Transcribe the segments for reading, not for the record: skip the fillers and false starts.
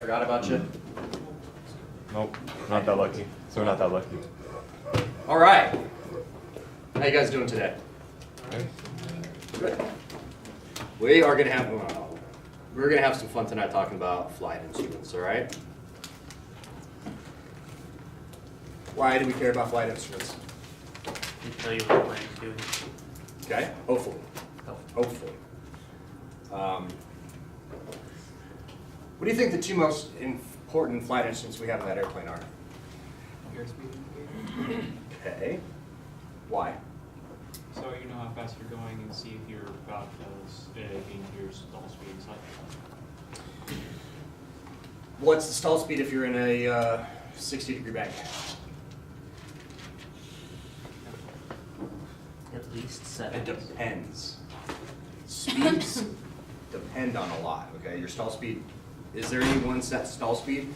Forgot about you. Nope, not that lucky. So we're not that lucky. All right. How you guys doing today? Good. We are gonna have we're gonna have some fun tonight talking about flight instruments. All right. Why do we care about flight instruments? They tell you what the plane's doing. Okay. Hopefully. Hopefully. What do you think the two most important flight instruments we have in that airplane are? Airspeed. Okay. Why? So you know how fast you're going and see if you're about to into your stall speed and such. What's the stall speed if you're in a 60-degree bank? At least 7. It depends. Speeds depend on a lot, okay? Your stall speed, is there any one set stall speed?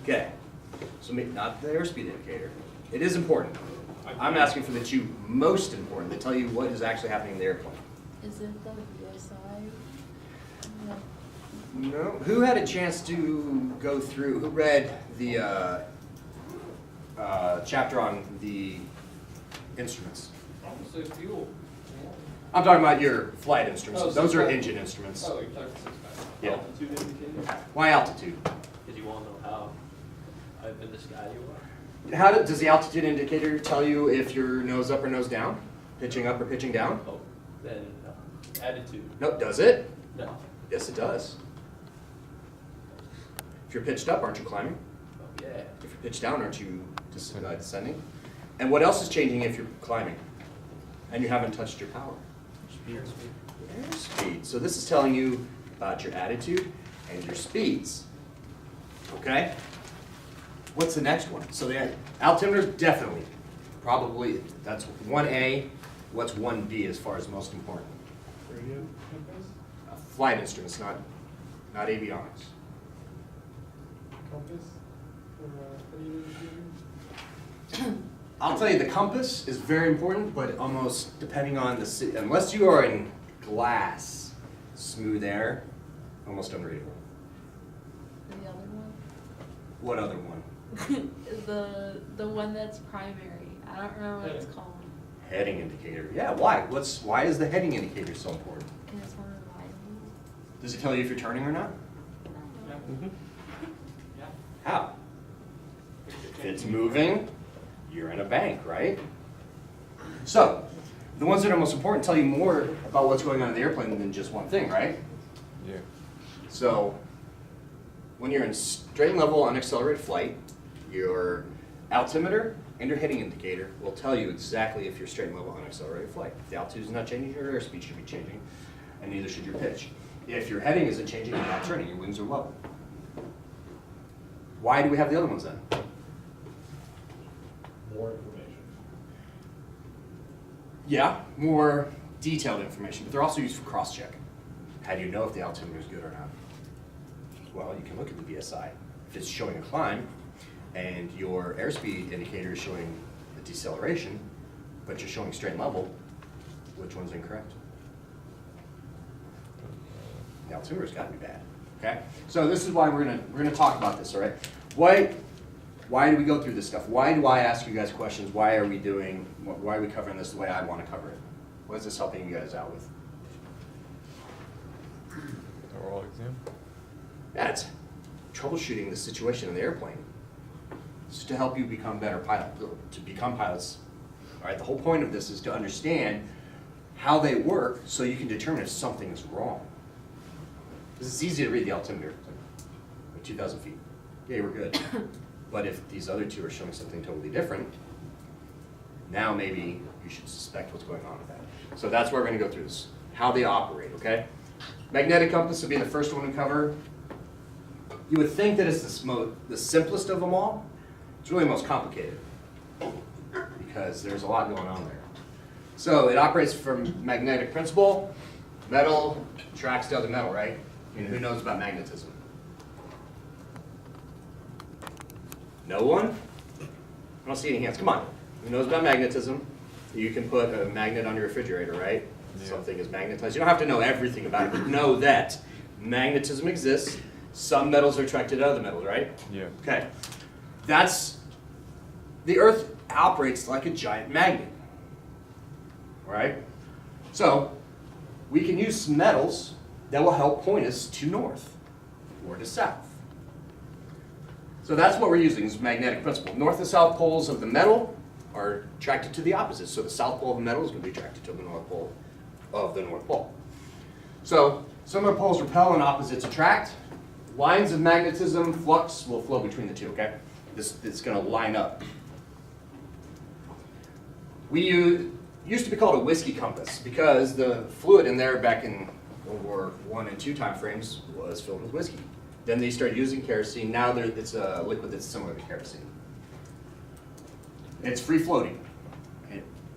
Okay, so not the airspeed indicator. It is important. I'm asking for the two most important that tell you what is actually happening in the airplane. Is it the VSI? No. Who had a chance to go through, who read the chapter on the instruments? So fuel. I'm talking about your flight instruments. Oh, Those are six-pack. engine instruments. Oh, you're talking 6-pack. Yeah. Altitude indicator? Why altitude? Because you want to know how up in the sky you are. How does the altitude indicator tell you if you're nose up or nose down? Pitching up or pitching down? Oh, then attitude. No, does it? No. Yes, it does. If you're pitched up, aren't you climbing? Oh, yeah. If you're pitched down, aren't you descending? And what else is changing if you're climbing? And you haven't touched your power? Airspeed. So this is telling you about your attitude and your speeds. Okay? What's the next one? So the altimeter, definitely. Probably, that's 1A. What's 1B as far as most important? Radio compass? Flight instruments, not avionics. Compass? For radio receiving? I'll tell you, the compass is very important, but almost depending on the unless you are in glass, smooth air, almost unreadable. The other one? What other one? the one that's primary. I don't remember what it's called. Heading indicator. Yeah, why? Why is the heading indicator so important? And it's more reliable. Does it tell you if you're turning or not? Yeah. Yeah. How? If it's moving, you're in a bank, right? So, the ones that are most important tell you more about what's going on in the airplane than just one thing, right? Yeah. So, when you're in straight and level unaccelerated flight, your altimeter and your heading indicator will tell you exactly if you're straight and level unaccelerated flight. If the altitude is not changing, your airspeed should be changing, and neither should your pitch. If your heading isn't changing, you're not turning, your wings are level. Why do we have the other ones then? More information. Yeah, more detailed information, but they're also used for cross-check. How do you know if the altimeter is good or not? Well, you can look at the VSI. If it's showing a climb, and your airspeed indicator is showing a deceleration, but you're showing straight and level, which one's incorrect? The altimeter's got to be bad. Okay, so this is why we're gonna talk about this. All right, why do we go through this stuff? Why do I ask you guys questions? Why are we covering this the way I want to cover it? What is this helping you guys out with? Oral exam. Yeah, it's troubleshooting the situation in the airplane. It's to help you become better pilots, to become pilots. All right, the whole point of this is to understand how they work so you can determine if something is wrong. Because it's easy to read the altimeter at 2,000 feet. Yeah, we're good. But if these other two are showing something totally different, now maybe you should suspect what's going on with that. So that's where we're going to go through this, how they operate, okay? Magnetic compass will be the first one to cover. You would think that it's the simplest of them all. It's really the most complicated because there's a lot going on there. So it operates from magnetic principle. Metal attracts to other metal, right? I mean, who knows about magnetism? No one? I don't see any hands. Come on. Who knows about magnetism? You can put a magnet on your refrigerator, right? Yeah. Something is magnetized. You don't have to know everything about it, but know that magnetism exists some metals are attracted to other metals, right? Yeah. Okay. The Earth operates like a giant magnet, right? So we can use some metals that will help point us to north or to south. So that's what we're using is magnetic principle. North and south poles of the metal are attracted to the opposite. So the south pole of the metal is going to be attracted to the north pole of the North Pole. So similar poles repel and opposites attract. Lines of magnetism, flux will flow between the two, okay? It's going to line up. We used to be called a whiskey compass because the fluid in there back in World War I and II time frames was filled with whiskey. Then they started using kerosene. Now it's a liquid that's similar to kerosene. It's free floating.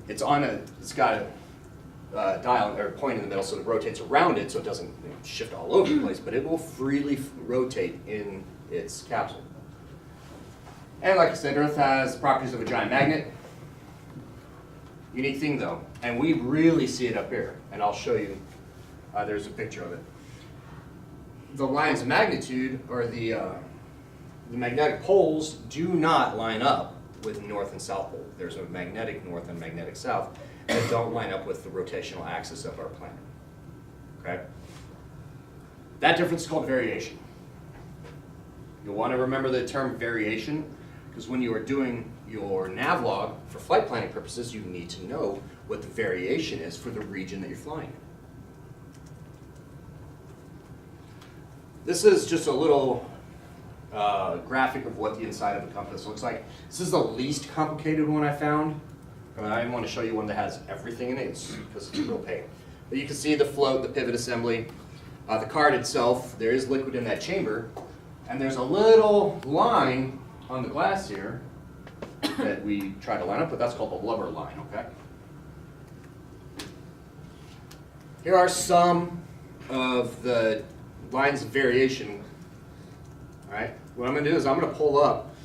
It's got a dial or point in the middle, so it rotates around it, so it doesn't shift all over the place. But it will freely rotate in its capsule. And like I said, Earth has the properties of a giant magnet. Unique thing though, and we really see it up here, and I'll show you. There's a picture of it. The lines of magnitude, or the magnetic poles, do not line up with north and south pole. There's a magnetic north and magnetic south that don't line up with the rotational axis of our planet. Okay? That difference is called variation. You'll want to remember the term variation, because when you are doing your navlog for flight planning purposes, you need to know what the variation is for the region that you're flying in. This is just a little graphic of what the inside of a compass looks like. This is the least complicated one I found. I didn't want to show you one that has everything in it because it's a real pain. But you can see the float, the pivot assembly, the card itself. There is liquid in that chamber, and there's a little line on the glass here that we try to line up with. That's called the blubber line, okay? Here are some of the lines of variation. All right, what I'm going to do is I'm going to pull up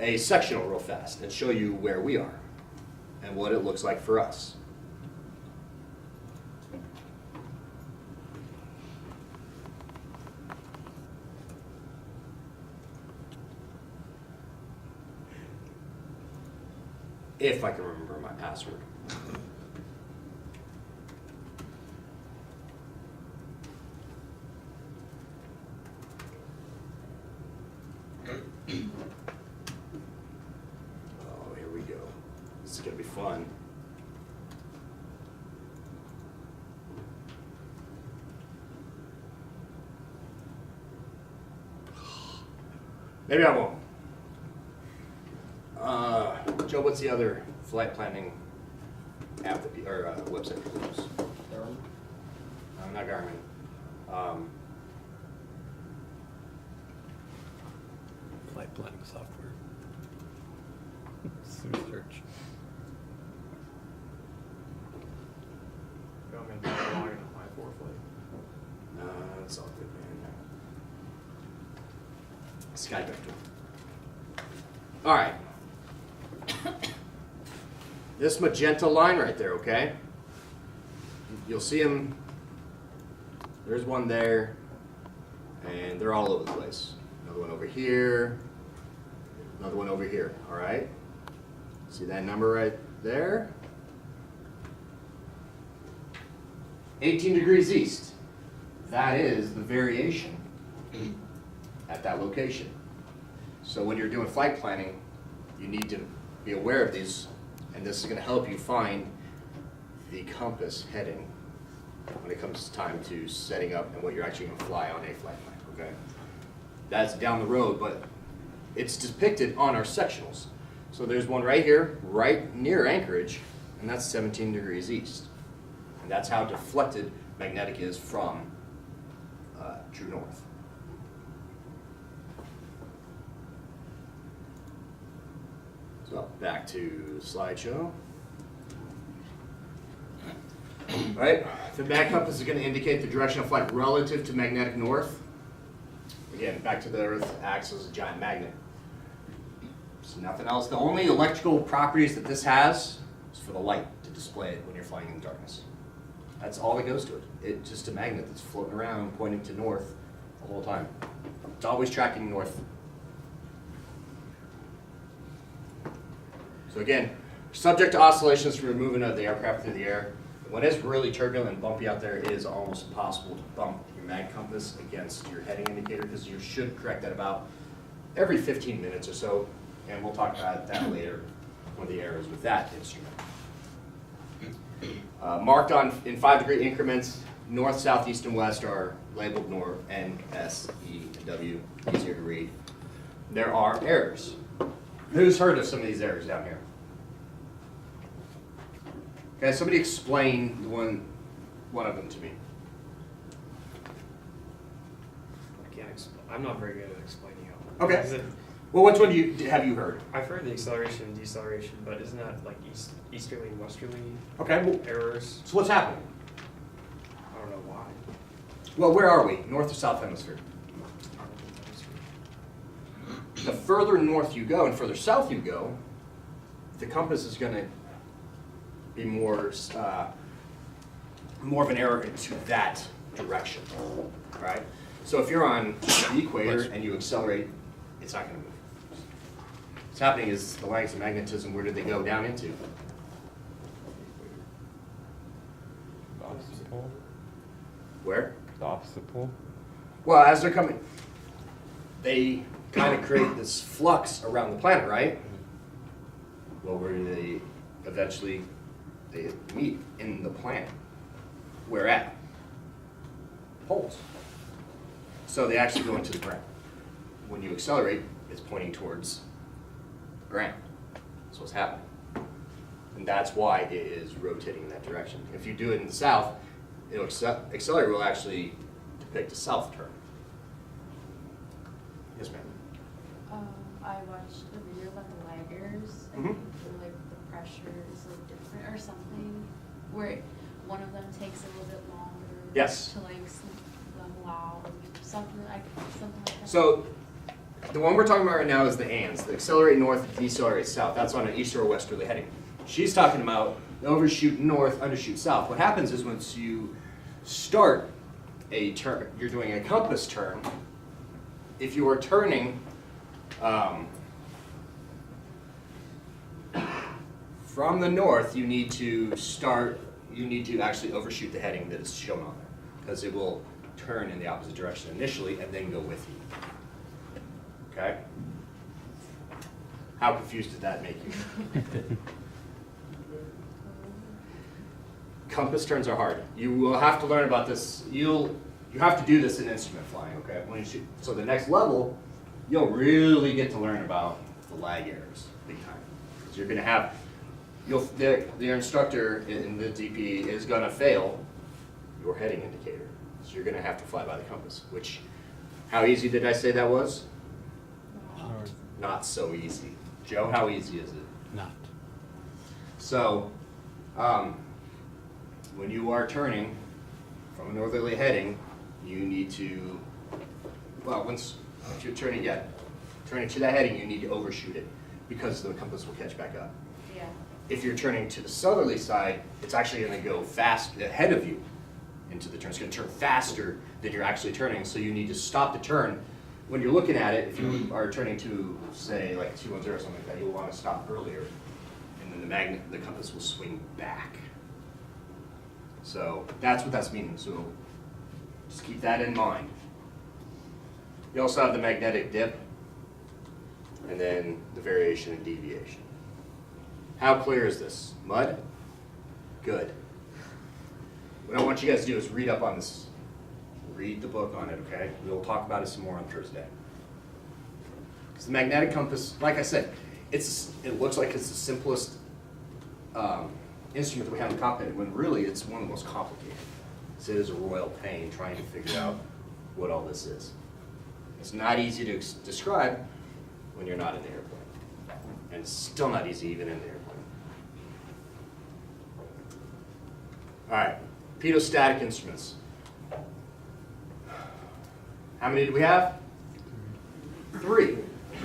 a sectional real fast and show you where we are and what it looks like for us. If I can remember my password. Oh, here we go. This is going to be fun. Maybe I won't. Joe, what's the other flight planning app that or website people use? Garmin? Not Garmin. Flight planning software. Search. Go make that line on my flight. It's all good, man. Sky vector. All right. This magenta line right there, okay? You'll see them. There's one there, and they're all over the place. Another one over here. Another one over here, all right? See that number right there? 18 degrees east. That is the variation at that location. So when you're doing flight planning, you need to be aware of these, and this is going to help you find the compass heading when it comes time to setting up and what you're actually going to fly on a flight plan, okay? That's down the road, but it's depicted on our sectionals. So there's one right here, right near Anchorage, and that's 17 degrees east. And that's how deflected magnetic is from true north. So back to slideshow. All right, the mag compass is going to indicate the direction of flight relative to magnetic north. Again, back to the Earth acts as a giant magnet. There's nothing else. The only electrical properties that this has is for the light to display it when you're flying in the darkness. That's all that goes to it. It's just a magnet that's floating around pointing to north the whole time. It's always tracking north. So again, subject to oscillations from the movement of the aircraft through the air. When it's really turbulent and bumpy out there, it is almost impossible to bump your mag compass against your heading indicator because you should correct that about every 15 minutes or so. And we'll talk about that later when the air is with that instrument. Marked on in 5-degree increments, north, south, east, and west are labeled north, N, S, E, and W, easier to read. There are errors. Who's heard of some of these errors down here? Okay, somebody explain the one of them to me. I can't explain. I'm not very good at explaining it. Okay. Is it- Well, which one have you heard? I've heard the acceleration and deceleration, but isn't that like easterly and westerly Okay, well, errors? so what's happening? I don't know why. Well, where are we? North or south hemisphere? The further north you go and further south you go, the compass is going to be more of an error into that direction, right? So if you're on the equator and you accelerate, it's not going to move. What's happening is the lines of magnetism, where did they go down into? The opposite pole. Where? The opposite pole. Well, as they're coming, they kind of create this flux around the planet, right? Well, where do they eventually they meet in the planet? Where at? Poles. So they actually go into the ground. When you accelerate, it's pointing towards the ground. That's what's happening. And that's why it is rotating in that direction. If you do it in the south, it'll accelerate will actually depict a south turn. Yes, ma'am. I watched a video about the laggers. I Mhm. think like the pressure is like different or something, where one of them takes a little bit longer. Yes. To like level out or something like that. So the one we're talking about right now is the ANS, the accelerate north, decelerate south. That's on an east or westerly heading. She's talking about the overshoot north, undershoot south. What happens is once you start a turn, you're doing a compass turn. If you are turning from the north, you need to actually overshoot the heading that is shown on there, because it will turn in the opposite direction initially and then go with you. Okay? How confused did that make you? Compass turns are hard. You will have to learn about this. You have to do this in instrument flying, okay? When you shoot. So the next level, you'll really get to learn about the lag errors big time. Because you're going to have, your instructor in the DP is going to fail your heading indicator. So you're going to have to fly by the compass, which, how easy did I say that was? Not so easy. Joe, how easy is it? Not. So, when you are turning from a northerly heading, you need to, well, if you're turning to that heading, you need to overshoot it because the compass will catch back up. Yeah. If you're turning to the southerly side, it's actually going to go fast ahead of you into the turn. It's going to turn faster than you're actually turning, so you need to stop the turn. When you're looking at it, if you are turning to, say, like 210 or something like that, you'll want to stop earlier, and then the compass will swing back. So that's what that's meaning. So just keep that in mind. You also have the magnetic dip, and then the variation and deviation. How clear is this? Mud? Good. What I want you guys to do is read up on this. Read the book on it, okay? We'll talk about it some more on Thursday. Because the magnetic compass, like I said, it looks like it's the simplest instrument that we have in the cockpit, when really it's one of the most complicated. So it is a royal pain trying to figure out what all this is. It's not easy to describe when you're not in the airplane. And it's still not easy even in the airplane. All right, pitot-static instruments. How many do we have? 3.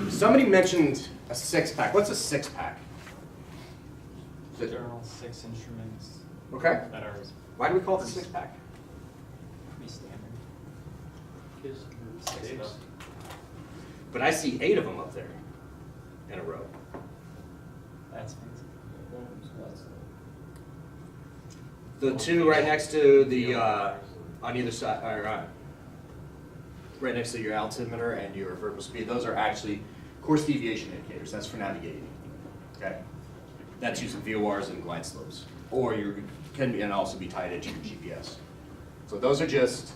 Somebody mentioned a 6-pack. What's a 6-pack? There are all 6 instruments Okay. that are Why do we call it a 6-pack? pretty standard. Gives Six of them. But I see 8 of them up there in a row. That's fancy. The 2 right next to the, on either side, or right next to your altimeter and your vertical speed, those are actually course deviation indicators. That's for navigating. Okay? That's using VORs and glide slopes. Or you can also be tied into your GPS. So those are just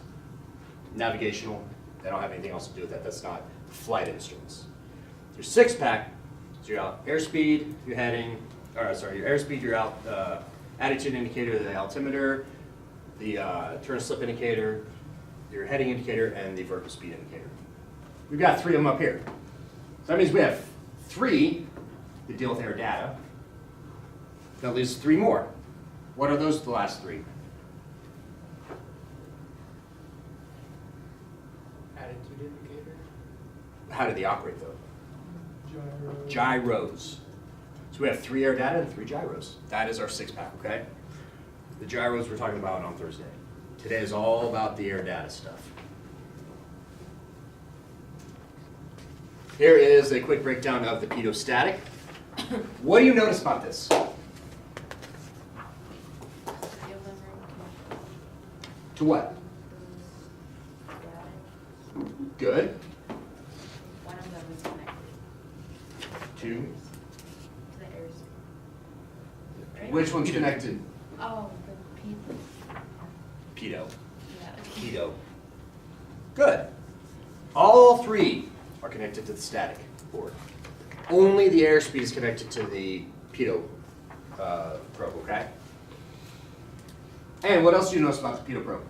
navigational. They don't have anything else to do with that. That's not flight instruments. Your 6-pack, so your airspeed, your heading, or sorry, your airspeed, your attitude indicator, the altimeter, the turn slip indicator, your heading indicator, and the vertical speed indicator. We've got 3 of them up here. So that means we have 3 that deal with air data. That leaves 3 more. What are those, the last 3? Attitude indicator. How do they operate though? Gyro. Gyros. So we have 3 air data and 3 gyros. That is our 6-pack, okay? The gyros we're talking about on Thursday. Today is all about the air data stuff. Here is a quick breakdown of the pitot-static. What do you notice about this? To what? Good. One of them is connected To? to the airspeed. Right? Which one's connected? Oh, the people. Pitot. Yeah. Pitot. Good. All 3 are connected to the static board. Only the airspeed is connected to the pitot probe, okay? And what else do you notice about the pitot probe?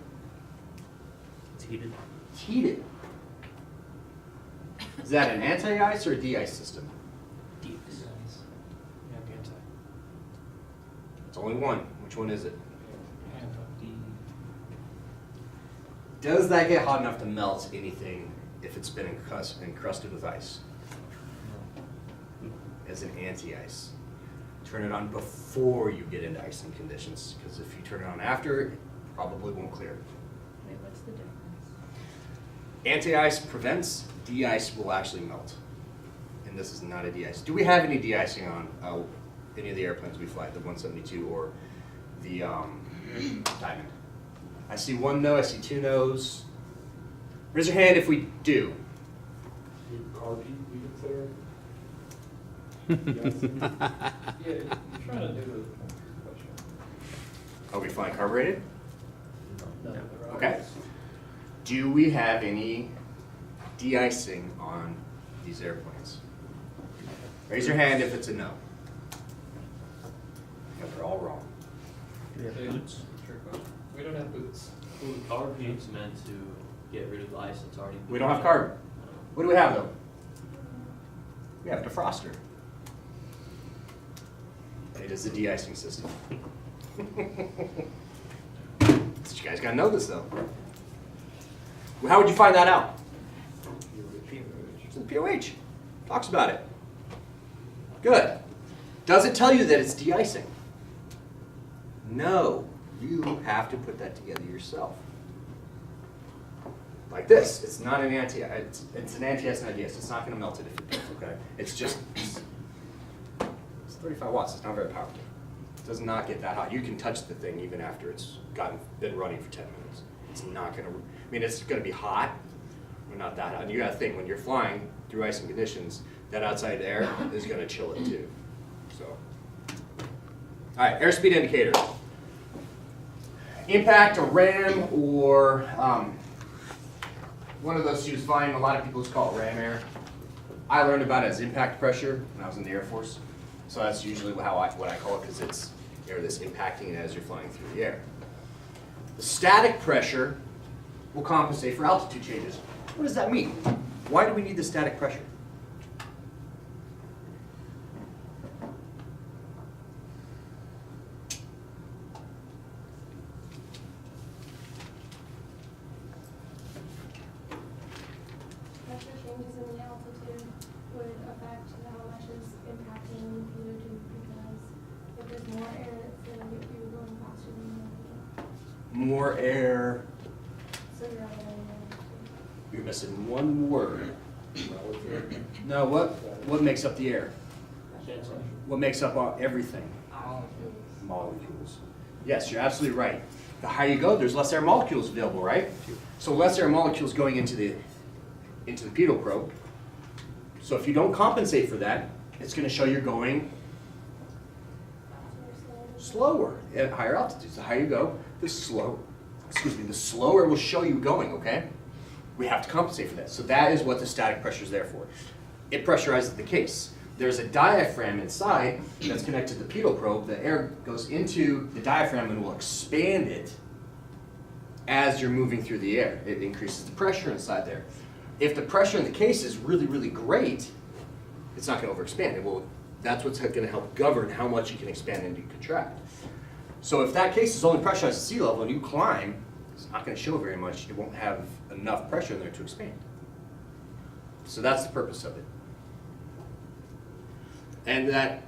It's heated. It's heated. Is that an anti-ice or a de-ice system? Yeah, anti. It's only one. Which one is it? Does that get hot enough to melt anything if it's been encrusted with ice? As an anti-ice. Turn it on before you get into icing conditions, because if you turn it on after, it probably won't clear. Wait, what's the difference? Anti-ice prevents, de-ice will actually melt. And this is not a de-ice. Do we have any de-icing on any of the airplanes we fly, the 172 or the Diamond? I see 1 no, I see 2 no's. Raise your hand if we do. Carb heat, we consider. Yeah, you're trying to do the question. Are we flying carbureted? No. Okay. Do we have any de-icing on these airplanes? Raise your hand if it's a no. Yeah, they're all wrong. Do we have boots? Trick question. We don't have boots. Well, the carb heat's meant to get rid of the ice that's already. We don't have carbon. What do we have though? We have defroster. It is a de-icing system. So you guys gotta know this though. Well, how would you find that out? It's in the POH. Talks about it. Good. Does it tell you that it's de-icing? No. You have to put that together yourself. Like this. It's not an anti-ice. It's an anti-ice, not de-ice. It's not going to melt it if it does, okay? It's just, it's 35 watts. It's not very powerful. It does not get that hot. You can touch the thing even after it's been running for 10 minutes. It's not going to, I mean, it's going to be hot, but not that hot. And you got to think, when you're flying through icing conditions, that outside air is going to chill it too. So, all right, airspeed indicator. Impact or ram or one of those two is fine. A lot of people just call it ram air. I learned about it as impact pressure when I was in the Air Force. So that's usually what I call it, because it's air that's impacting it as you're flying through the air. The static pressure will compensate for altitude changes. What does that mean? Why do we need the static pressure? Pressure changes in the altitude would affect how much is impacting Pitot because if there's more air that's going to get you going faster than you want More air. to. So you're elevating the altitude. You're missing one word relative No, what makes up the air? Sensor. What makes up everything? Molecules. Yes, you're absolutely right. The higher you go, there's less air molecules available, right? So less air molecules going into the pitot probe. So if you don't compensate for that, it's going to show you're going slower at higher altitudes. The higher you go, the slower it will show you going, okay? We have to compensate for that. So that is what the static pressure is there for. It pressurizes the case. There's a diaphragm inside that's connected to the pitot probe. The air goes into the diaphragm and will expand it as you're moving through the air. It increases the pressure inside there. If the pressure in the case is really, really great, it's not going to overexpand. That's what's going to help govern how much you can expand and contract. So if that case is only pressurized at sea level and you climb, it's not going to show very much. It won't have enough pressure in there to expand. So that's the purpose of it. And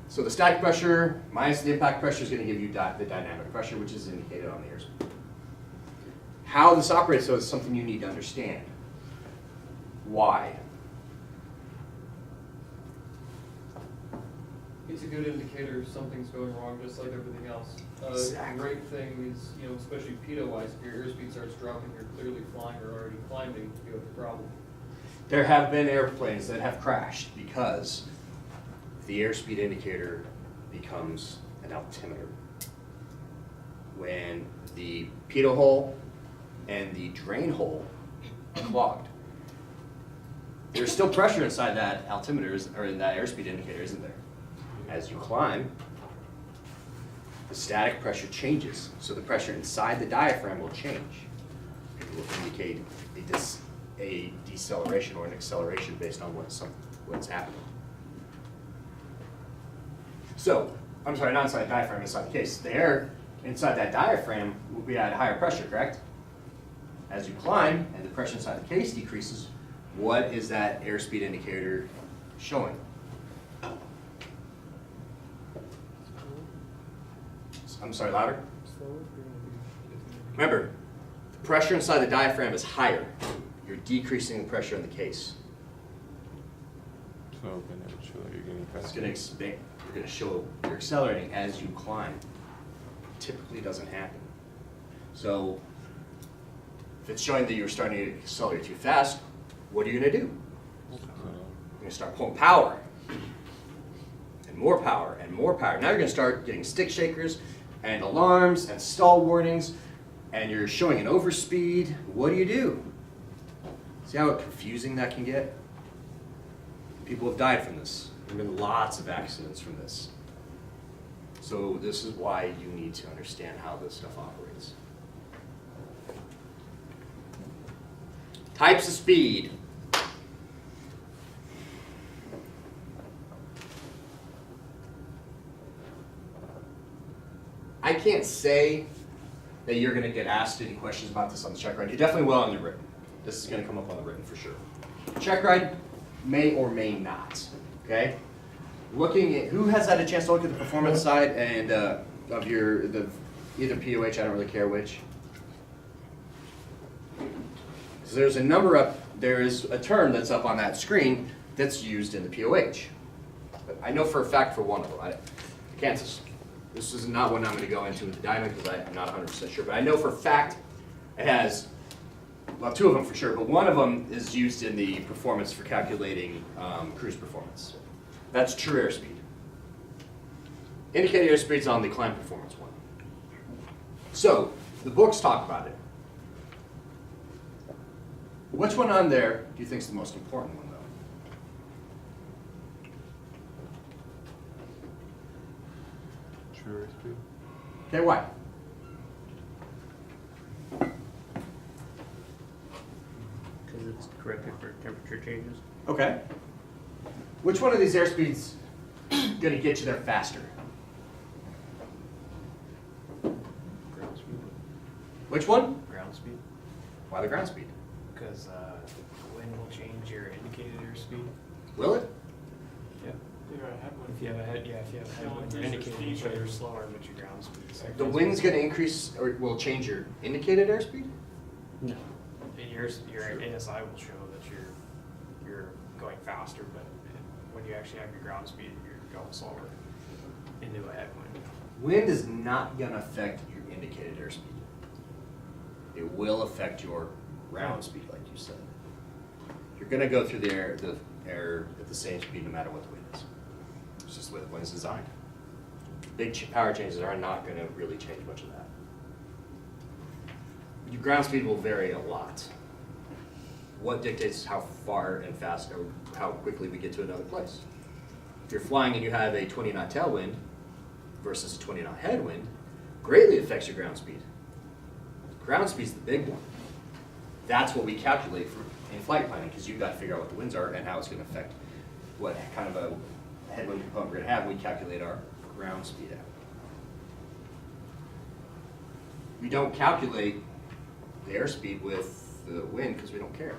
so the static pressure minus the impact pressure is going to give you the dynamic pressure, which is indicated on the airspeed. How this operates, though, is something you need to understand. Why? It's a good indicator if something's going wrong, just like everything else. Exactly. The great thing is, especially pitot-wise, if your airspeed starts dropping, you're clearly flying or already climbing, you have a problem. There have been airplanes that have crashed because the airspeed indicator becomes an altimeter. When the pitot hole and the drain hole are clogged, there's still pressure inside that altimeter, or in that airspeed indicator, isn't there? As you climb, the static pressure changes. So the pressure inside the diaphragm will change. It will indicate a deceleration or an acceleration based on what's happening. So, I'm sorry, not inside the diaphragm, inside the case. The air inside that diaphragm will be at higher pressure, correct? As you climb and the pressure inside the case decreases, what is that airspeed indicator showing? I'm sorry, louder? Remember, the pressure inside the diaphragm is higher. You're decreasing the pressure in the case. So then it would show that you're getting It's faster. going to expand. You're going to show you're accelerating as you climb. Typically doesn't happen. So if it's showing that you're starting to accelerate too fast, what are you going to do? You're going to start pulling power. And more power and more power. Now you're going to start getting stick shakers and alarms and stall warnings, and you're showing an overspeed. What do? See how confusing that can get? People have died from this. There have been lots of accidents from this. So this is why you need to understand how this stuff operates. Types of speed. I can't say that you're going to get asked any questions about this on the check ride. You definitely will on the written. This is going to come up on the written for sure. Check ride may or may not. Okay. Looking at who has had a chance to look at the performance side and of either POH. I don't really care which. So there's a number up. There is a term that's up on that screen that's used in the POH. But I know for a fact for one of them. I can't. This is not one I'm going to go into with the diamond because I'm not 100% sure. But I know for a fact it has, well, two of them for sure, but one of them is used in the performance for calculating cruise performance. That's true airspeed. Indicated airspeed's on the climb performance one. So the books talk about it. Which one on there do you think is the most important one, though? True airspeed. Okay, why? Because it's corrected for temperature changes. Okay. Which one of these airspeeds going to get you there faster? Ground speed. Which one? Ground speed. Why the ground speed? Because wind will change your indicated airspeed. Will it? Yeah. You're a headwind. If you have a headwind, your indicator will show you're slower, but your ground speed is. The wind's going to increase or will change your indicated airspeed? No. And your ASI will show that you're actually have your ground speed, you're going slower into a headwind. Wind is not going to affect your indicated airspeed. It will affect your ground speed, like you said. You're going to go through the air at the same speed no matter what the wind is. It's just the way the wind is designed. Big power changes are not going to really change much of that. Your ground speed will vary a lot. What dictates how far and fast or how quickly we get to another place? If you're flying and you have a 20-knot tailwind versus a 20-knot headwind, greatly affects your ground speed. Ground speed's the big one. That's what we calculate for in flight planning, because you've got to figure out what the winds are and how it's going to affect what kind of a headwind component we're going to have. We calculate our ground speed out. We don't calculate the airspeed with the wind because we don't care.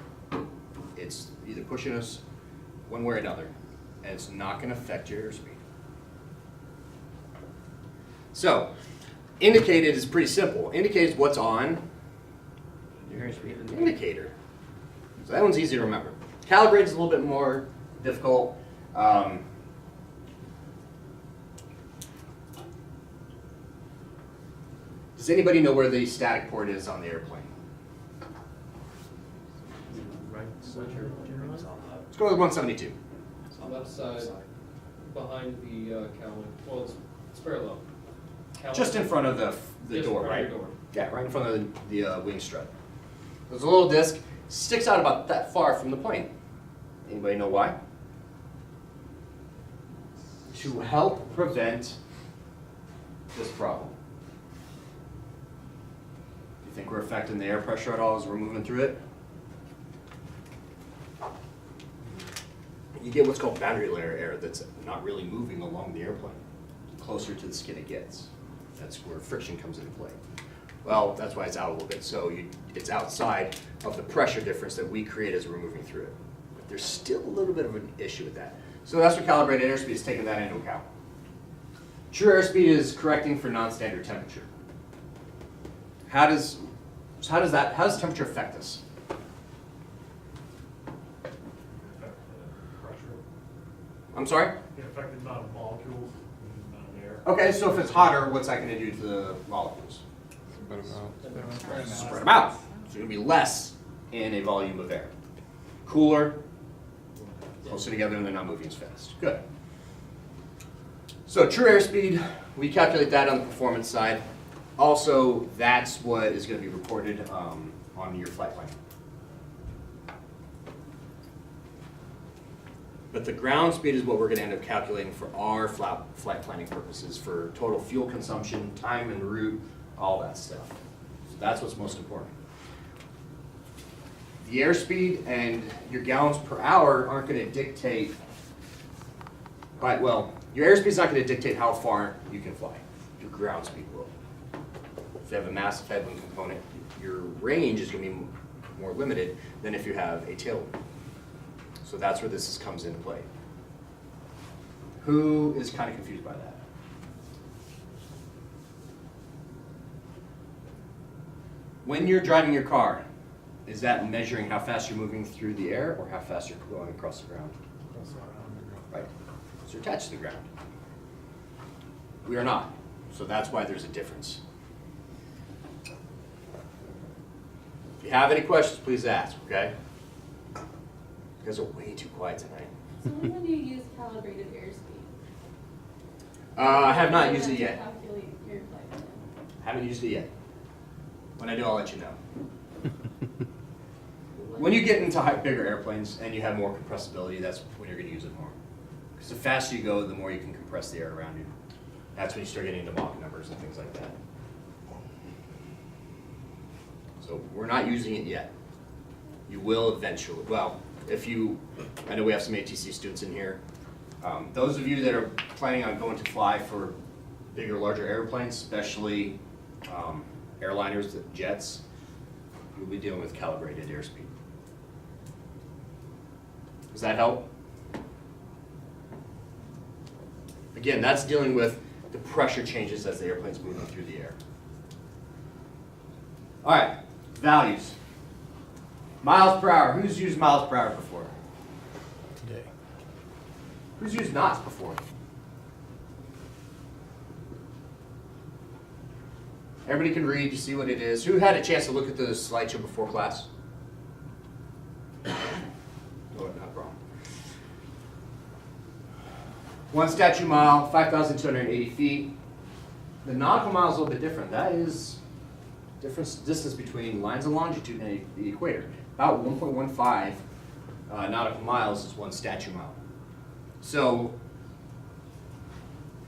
It's either pushing us one way or another, and it's not going to affect your airspeed. So, indicated is pretty simple. Indicated is what's on your airspeed indicator. So that one's easy to remember. Calibrated is a little bit more difficult. Does anybody know where the static port is on the airplane? Right, so Let's go with 172. Left side, behind the cowling, well, it's parallel. Cowling. Just in front of the Just door, in front right? of your door. Yeah, right in front of the wing strut. There's a little disc, sticks out about that far from the plane. Anybody know why? To help prevent this problem. Do you think we're affecting the air pressure at all as we're moving through it? You get what's called boundary layer air that's not really moving along the airplane. The closer to the skin it gets. That's where friction comes into play. Well, that's why it's out a little bit. So it's outside of the pressure difference that we create as we're moving through it. But there's still a little bit of an issue with that. So that's what calibrated airspeed is taking that into account. True airspeed is correcting for non-standard temperature. How does temperature affect us? I'm sorry? It affected the amount of molecules and the amount of air. Okay, so if it's hotter, what's that going to do to the molecules? Spread them out. So it's going to be less in a volume of air. Cooler, closer together, and they're not moving as fast. Good. So true airspeed, we calculate that on the performance side. Also, that's what is going to be reported on your flight plan. But the ground speed is what we're going to end up calculating for our flight planning purposes for total fuel consumption, time and route, all that stuff. So that's what's most important. The airspeed and your gallons per hour aren't going to dictate, well, your airspeed is not going to dictate how far you can fly. Your ground speed will. If you have a massive headwind component, your range is going to be more limited than if you have a tailwind. So that's where this comes into play. Who is kind of confused by that? When you're driving your car, is that measuring how fast you're moving through the air or how fast you're going across the ground? Right. So you're attached to the ground. We are not. So that's why there's a difference. If you have any questions, please ask, okay? You guys are way too quiet tonight. So when do you use calibrated airspeed? I have not used it yet. Calculate your flight plan. Haven't used it yet. When I do, I'll let you know. When you get into bigger airplanes and you have more compressibility, that's when you're going to use it more. Because the faster you go, the more you can compress the air around you. That's when you start getting into Mach numbers and things like that. So we're not using it yet. You will eventually. Well, I know we have some ATC students in here. Those of you that are planning on going to fly for bigger, larger airplanes, especially airliners, jets, you'll be dealing with calibrated airspeed. Does that help? Again, that's dealing with the pressure changes as the airplane's moving through the air. All right, values. Miles per hour. Who's used miles per hour before? Today. Who's used knots before? Everybody can read, you see what it is. Who had a chance to look at the slideshow before class? Oh, not a problem. 1 statute mile, 5,280 feet. The nautical mile is a little bit different. That is difference distance between lines of longitude and the equator. About 1.15 nautical miles is 1 statute mile. So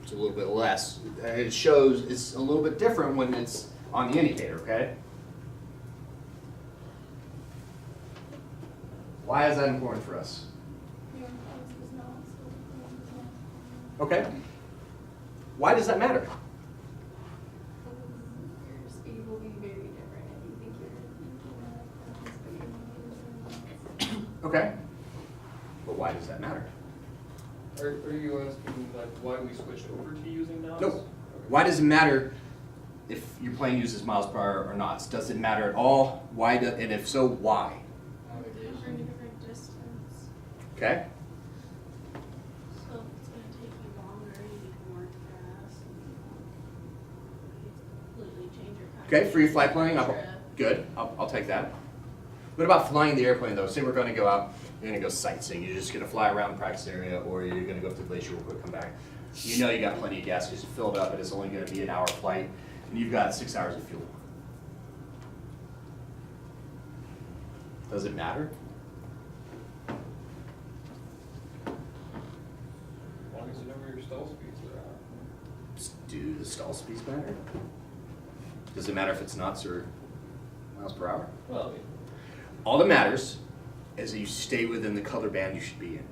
it's a little bit less. It shows it's a little bit different when it's on the indicator, okay? Why is that important for us? Your house is not, so it's not. Okay. Why does that matter? Your speed will be very different if you think you're using Okay. But why does that matter? Are you asking like why we switched over to using knots? Nope. Okay. Why does it matter if your plane uses miles per hour or knots? Does it matter at all? Why do, and if so, why? different distance. Okay? So it's gonna take you longer, you need more gas, and completely change your kind Okay, of free flight plane, trip. good, I'll take that. What about flying the airplane though? Say we're gonna go out, you're gonna go sightseeing, you're just gonna fly around the practice area, or you're gonna go up to the glacier real quick, come back. You know you got plenty of gas because you filled up, and it's only gonna be an hour flight, and you've got 6 hours of fuel. Does it matter? As long as you know where your stall speeds are at. Do the stall speeds matter? Does it matter if it's knots or miles per hour? Well, I mean, All that matters is that you stay within the color band you should be in.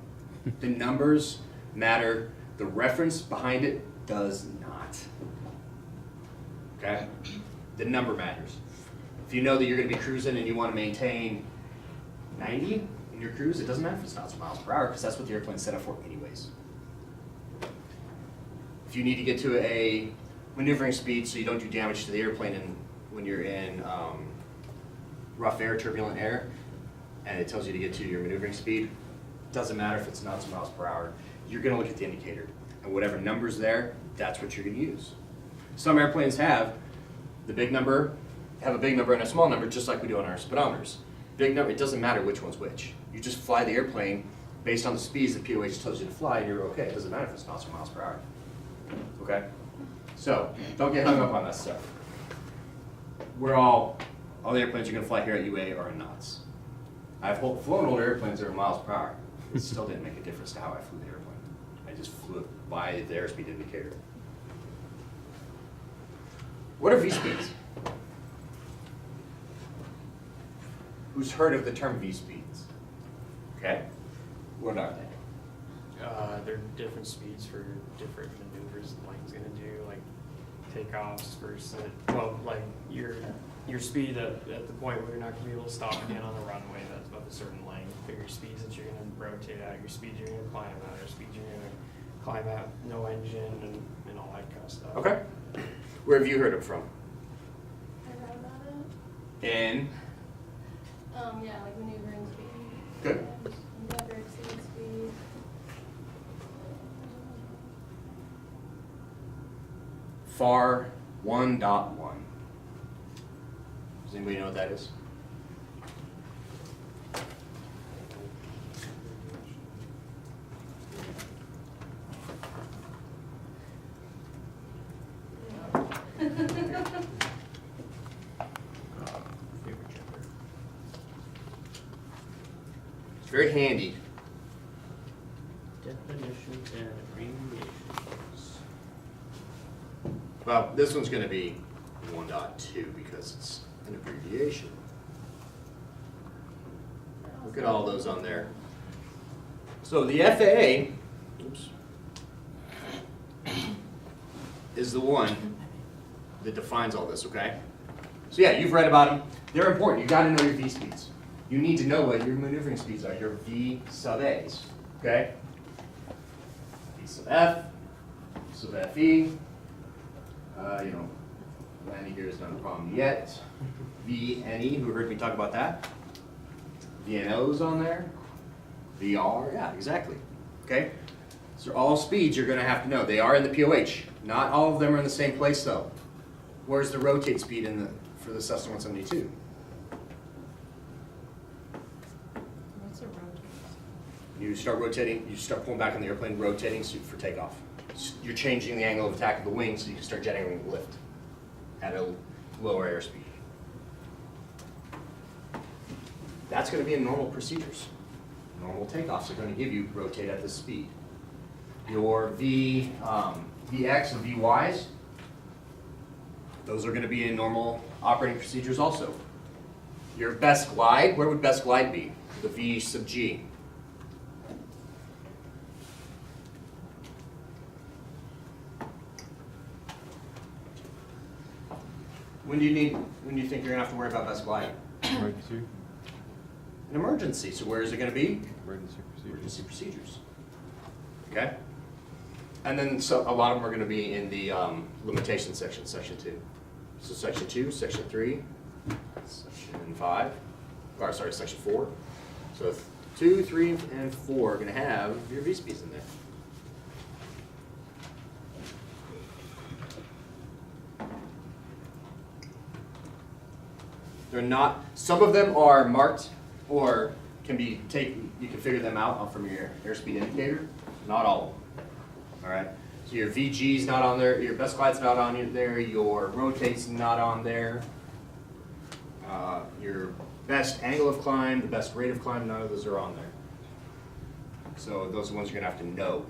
The numbers matter, the reference behind it does not. Okay? The number matters. If you know that you're gonna be cruising and you wanna maintain 90 in your cruise, it doesn't matter if it's knots or miles per hour, because that's what the airplane's set up for anyways. If you need to get to a maneuvering speed so you don't do damage to the airplane when you're in rough air, turbulent air, and it tells you to get to your maneuvering speed, doesn't matter if it's knots or miles per hour, you're gonna look at the indicator. And whatever number's there, that's what you're gonna use. Some airplanes have the big number, have a big number and a small number, just like we do on our speedometers. Big number, it doesn't matter which one's which. You just fly the airplane based on the speeds that POH tells you to fly, and you're okay. It doesn't matter if it's knots or miles per hour. Okay? So, don't get hung up on that stuff. All the airplanes you're gonna fly here at UA are in knots. I've flown older airplanes that are miles per hour. It still didn't make a difference to how I flew the airplane. I just flew it by the airspeed indicator. What are V-speeds? Who's heard of the term V-speeds? Okay? What are they? They're different speeds for different maneuvers the plane's gonna do, like takeoffs versus, well, like your speed at the point where you're not gonna be able to stop again on the runway, that's about a certain length, but your speeds that you're gonna rotate at, your speeds you're gonna climb at, your speeds you're gonna climb at, no engine and all that kind of stuff. Okay. Where have you heard it from? I read about it. In? Yeah, like maneuvering speed. Good. And never exceed speed. FAR 1.1. Does anybody know what that is? It's very handy. definitions and abbreviations. Well, this one's going to be 1.2 because it's an abbreviation. Look at all those on there. So the FAA, oops, is the one that defines all this, okay? So yeah, you've read about them. They're important. You got to know your V speeds. You need to know what your maneuvering speeds are, your V sub A's, okay? V sub F, sub FE, landing gear is not a problem yet. VNE, who heard me talk about that? VNO's on there. VR, yeah, exactly. Okay? So all speeds you're gonna have to know. They are in the POH. Not all of them are in the same place though. Where's the rotate speed for the Cessna 172? What's a rotate? You start rotating, you start pulling back on the airplane, rotating for takeoff. You're changing the angle of attack of the wing so you can start generating lift at a lower airspeed. That's going to be in normal procedures. Normal takeoffs are going to give you rotate at this speed. Your VX and VYs, those are going to be in normal operating procedures also. Your best glide, where would best glide be? The V sub G. When do you think you're gonna have to worry about best glide? Emergency. An emergency, so where is it gonna be? Emergency procedure. Emergency procedures. Okay? And then so a lot of them are gonna be in the limitation section, section 2. So section 2, section 3, section 5, or sorry, section 4. So 2, 3, and 4 are gonna have your V-speeds in there. They're not, some of them are marked or can be taken, you can figure them out from your airspeed indicator. Not all of them. All right? So your VG's not on there, your best glide's not on there, your rotate's not on there. Your best angle of climb, the best rate of climb, none of those are on there. So those are the ones you're gonna have to know.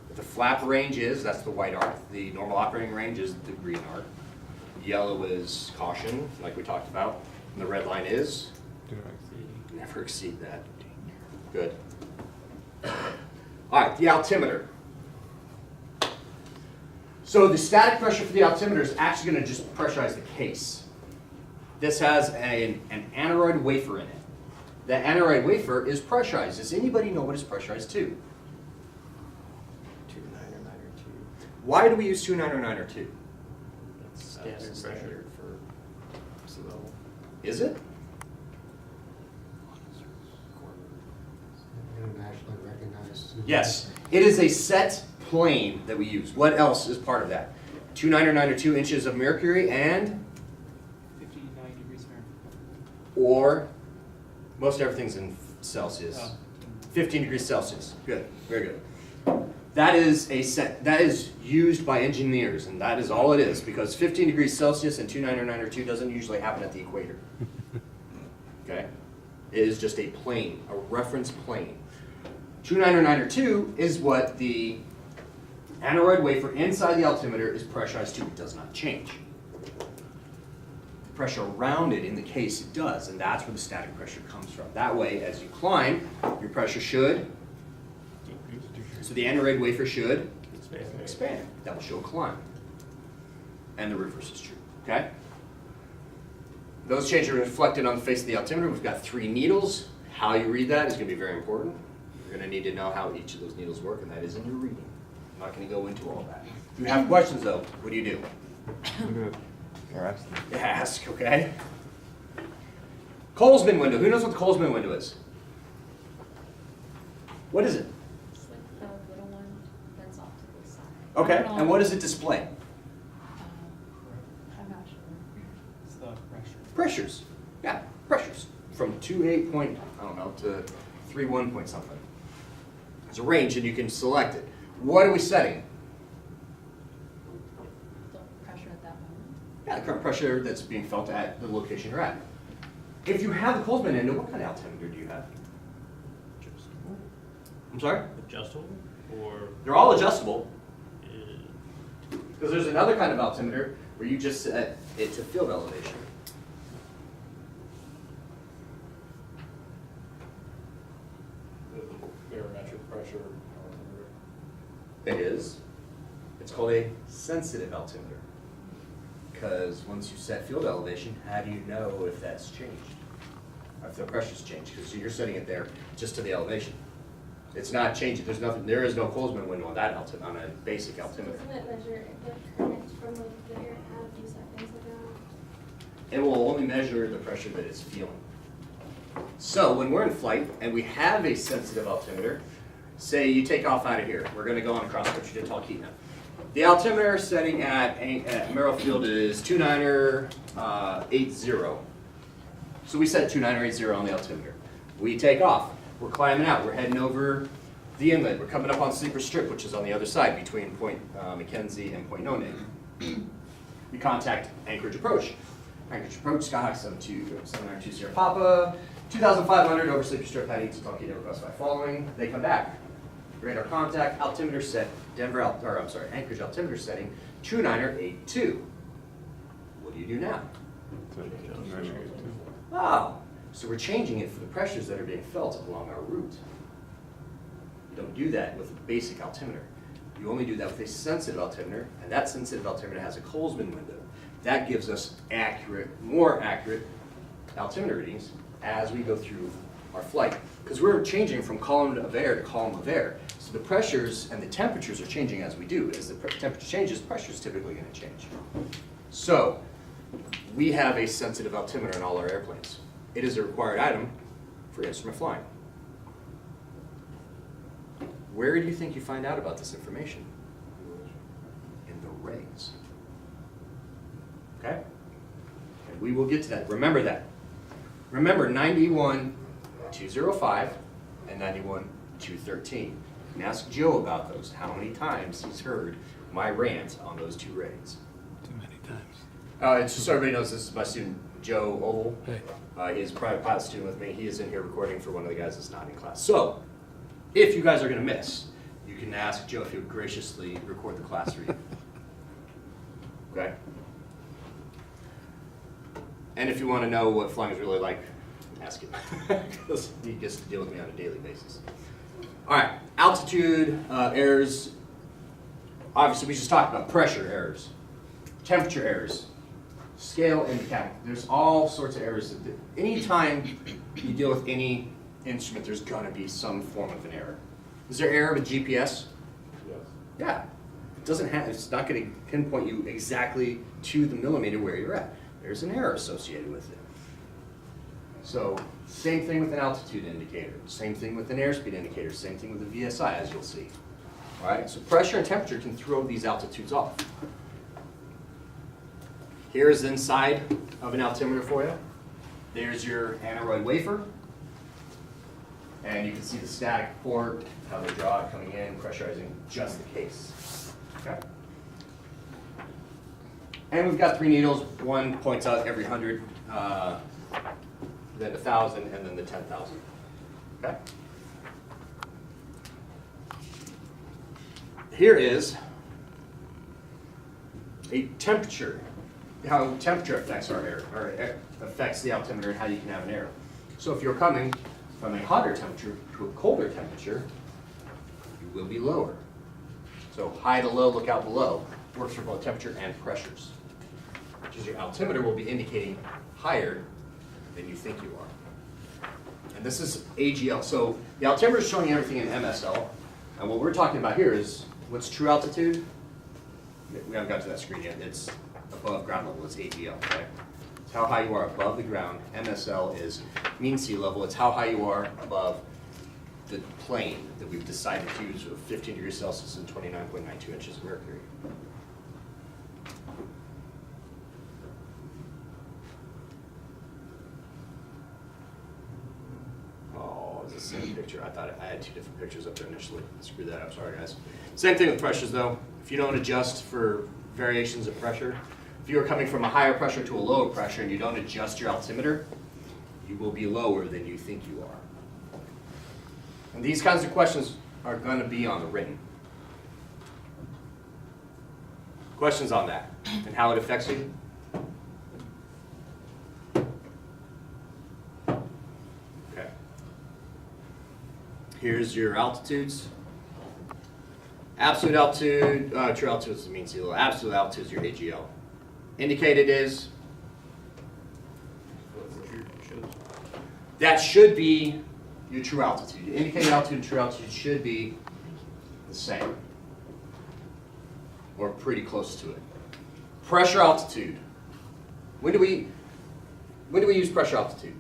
What the flap range is, that's the white arc. The normal operating range is the green arc. Yellow is caution, like we talked about. And the red line is Do not exceed. never exceed that. Good. All right, the altimeter. So the static pressure for the altimeter is actually going to just pressurize the case. This has an aneroid wafer in it. The aneroid wafer is pressurized. Does anybody know what it's pressurized to? 2, 9, or 9, or 2. Why do we use 2.9 or 2? That's Standard standard for civil. Is it? Internationally recognized. Yes. It is a set plane that we use. What else is part of that? 2.9 or 2 inches of mercury and 59 degrees Fahrenheit. or most everything's in Celsius. Oh. 15 degrees Celsius. Good, very good. That is a set, that is used by engineers, and that is all it is, because 15 degrees Celsius and 2.9 or 2 doesn't usually happen at the equator. Okay? It is just a plane, a reference plane. 2.9 or 2 is what the aneroid wafer inside the altimeter is pressurized to. It does not change. Pressure around it in the case it does, and that's where the static pressure comes from. That way, as you climb, your pressure should, so the aneroid wafer should expand. That will show a climb. And the reverse is true, okay? Those changes are reflected on the face of the altimeter. We've got 3 needles. How you read that is going to be very important. You're going to need to know how each of those needles work, and that is in your reading. I'm not going to go into all that. If you have questions, though, what do you do? Look at or ask them. Ask, okay? Colesman window. Who knows what the Colesman window is? What is it? It's like the little one that's off to the side. Okay, I don't know. and what does it display? I'm not sure. It's the pressure. Pressures. Yeah, pressures. From 2.8 point, I don't know, to 3.1 point something. There's a range and you can select it. What are we setting? The pressure at that moment. Yeah, the current pressure that's being felt at the location you're at. If you have the Colesman window, what kind of altimeter do you have? I'm sorry? Adjustable or? They're all adjustable. Because there's another kind of altimeter where you just set it to field elevation. The barometric pressure. It is. It's called a sensitive altimeter. Because once you set field elevation, how do you know if that's changed? Or if the pressure's changed? Because you're setting it there just to the elevation. It's not changing. There's nothing. There is no Colesman window on that altimeter, on a basic altimeter. Doesn't it measure the current from like the air it had a few seconds ago? It will only measure the pressure that it's feeling. So when we're in flight and we have a sensitive altimeter, say you take off out of here. We're gonna go on a cross country to Talkeetna. The altimeter setting at Merrill Field is 2980. So we set 2980 on the altimeter. We take off. We're climbing out. We're heading over the inlet. We're coming up on Sleeper Strip, which is on the other side between Point Mackenzie and Point Noneg. We contact Anchorage Approach. Anchorage Approach, Skyhawk 7920 Sierra Papa, 2,500 over Sleeper Strip, heading to Talkeetna, request by following. They come back. Radar contact, altimeter set, Anchorage altimeter setting, 2982. What do you do now? Oh, so we're changing it for the pressures that are being felt along our route. You don't do that with a basic altimeter. You only do that with a sensitive altimeter, and that sensitive altimeter has a Colesman window. That gives us more accurate altimeter readings as we go through our flight. Because we're changing from column of air to column of air. So the pressures and the temperatures are changing as we do. As the temperature changes, pressure is typically going to change. So we have a sensitive altimeter in all our airplanes. It is a required item for instrument flying. Where do you think you find out about this information? In the regs. Okay? And we will get to that. Remember that. Remember 91.205 and 91.213. You can ask Joe about those, how many times he's heard my rant on those two regs. Too many times. It's just so everybody knows, this is my student, Joe Oval. Hey. He's a private pilot student with me. He is in here recording for one of the guys that's not in class. So, if you guys are going to miss, you can ask Joe if he would graciously record the class for you. Okay? And if you want to know what flying is really like, ask him. Because he gets to deal with me on a daily basis. All right, altitude errors. Obviously, we just talked about pressure errors, temperature errors, scale and mechanical. There's all sorts of errors. Anytime you deal with any instrument, there's going to be some form of an error. Is there error with GPS? Yes. Yeah. It doesn't have. It's not going to pinpoint you exactly to the millimeter where you're at. There's an error associated with it. So, same thing with an altitude indicator, same thing with an airspeed indicator, same thing with a VSI, as you'll see. All right, so pressure and temperature can throw these altitudes off. Here's the inside of an altimeter for you. There's your aneroid wafer. And you can see the static port, how they draw it coming in, pressurizing just the case. Okay. And we've got 3 needles. One points out every 100, then 1,000, and then the 10,000. Okay. Here is a temperature, how temperature affects our air, or affects the altimeter and how you can have an error. So if you're coming from a hotter temperature to a colder temperature, you will be lower. So high to low, look out below, works for both temperature and pressures. Which is your altimeter will be indicating higher than you think you are. And this is AGL. So the altimeter is showing everything in MSL. And what we're talking about here is what's true altitude. We haven't got to that screen yet. It's above ground level. It's AGL. Okay? It's how high you are above the ground. MSL is mean sea level. It's how high you are above the plane that we've decided to use of 15 degrees Celsius and 29.92 inches of mercury. Oh, it's the same picture. I thought I had 2 different pictures up there initially. Screw that up. Sorry, guys. Same thing with pressures, though. If you don't adjust for variations of pressure, if you are coming from a higher pressure to a lower pressure and you don't adjust your altimeter, you will be lower than you think you are. And these kinds of questions are going to be on the written. Questions on that and how it affects you? Okay. Here's your altitudes. Absolute altitude, true altitude is the mean sea level. Absolute altitude is your AGL. Indicated is, that should be your true altitude. Indicated altitude and true altitude should be the same, or pretty close to it. Pressure altitude. When do we use pressure altitude?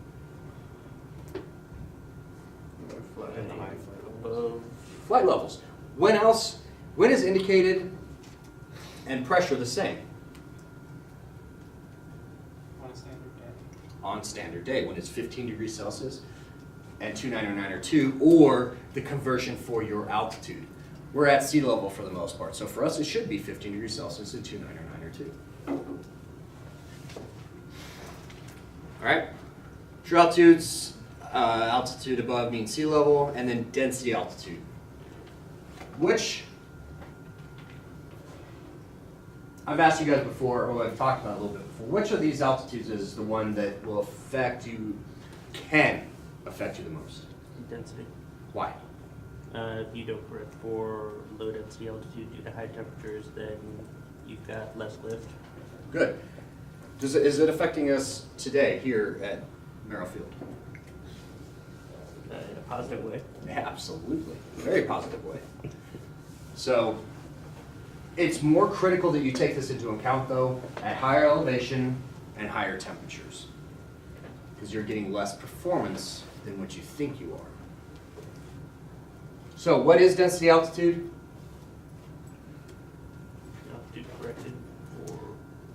Above flight levels. When is indicated and pressure the same? On a standard day. On standard day, when it's 15 degrees Celsius and 2902, or the conversion for your altitude. We're at sea level for the most part, so for us it should be 15 degrees Celsius and 2902. All right, true altitudes, altitude above mean sea level, and then density altitude. Which, I've asked you guys before, or I've talked about a little bit before, which of these altitudes is the one that will affect you, can affect you the most? Density. Why? If you go correct for low density altitude due to high temperatures, then you've got less lift. Good. Is it affecting us today here at Merrifield? In a positive way. Absolutely. Very positive way. So it's more critical that you take this into account though at higher elevation and higher temperatures, because you're getting less performance than what you think you are. So what is density altitude? Altitude corrected for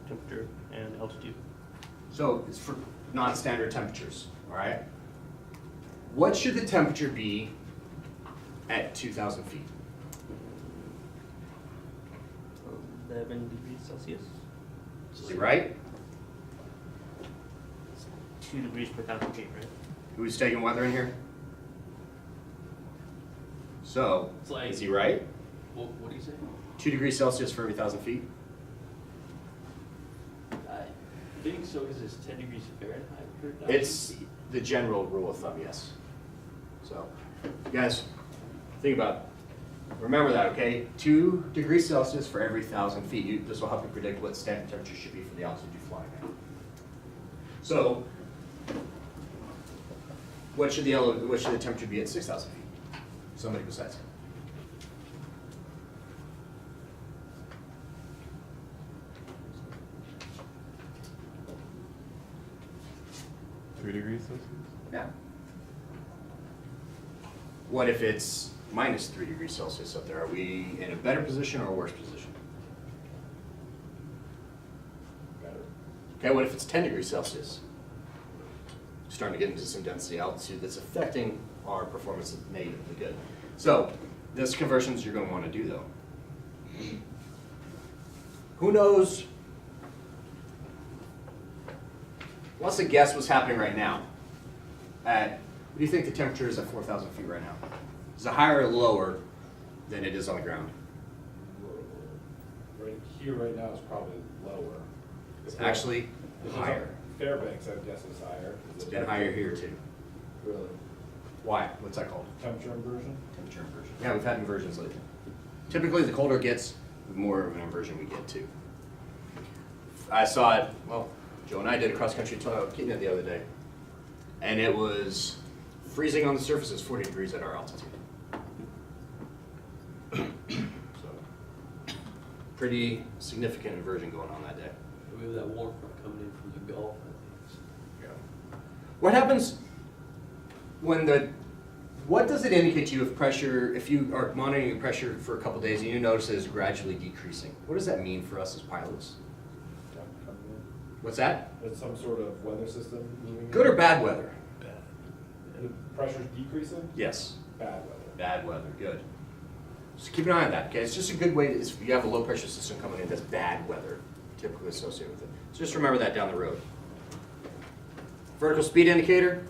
temperature and altitude. So it's for non-standard temperatures, all right? What should the temperature be at 2,000 feet? 11 degrees Celsius. Is he right? 2 degrees per 1,000 feet, right? Who's taking weather in here? So, It's like- is he right? What do you say? 2 degrees Celsius for every 1,000 feet? I think so, because it's 10 degrees Fahrenheit per 1,000 It's feet. the general rule of thumb, yes. So, you guys, think about, remember that, okay? 2 degrees Celsius for every 1,000 feet. This will help you predict what standard temperature should be for the altitude you fly at. So, what should the temperature be at 6,000 feet? Somebody besides him. $3 Celsius? Yeah. What if it's minus 3 degrees Celsius up there? Are we in a better position or a worse position? Better. Okay, what if it's 10 degrees Celsius? Starting to get into some density altitude that's affecting our performance negatively good. So, this conversions you're going to want to do though. Who knows? What's a guess what's happening right now? What do you think the temperature is at 4,000 feet right now? Is it higher or lower than it is on the ground? Right here, right now, is probably lower. It's actually higher. Fairbanks, I guess, is higher. It's been higher here too. Really? Why? What's that called? Temperature inversion? Temperature inversion. Yeah, we've had inversions lately. Typically, the colder it gets, the more of an inversion we get too. I saw it, well, Joe and I did a cross-country tour of Kenya the other day, and it was freezing on the surface. It's 40 degrees at our altitude. So, pretty significant inversion going on that day. We have that warm front coming in from the Gulf, I think. Yeah. What happens when what does it indicate to you if pressure, if you are monitoring your pressure for a couple days and you notice it is gradually decreasing? What does that mean for us as pilots? What's that? It's some sort of weather system moving. Good or bad weather? The pressure's decreasing? Yes. Bad weather. Bad weather, good. Just keep an eye on that, okay? It's just a good way, if you have a low pressure system coming in, that's bad weather, typically associated with it. So just remember that down the road. Vertical speed indicator.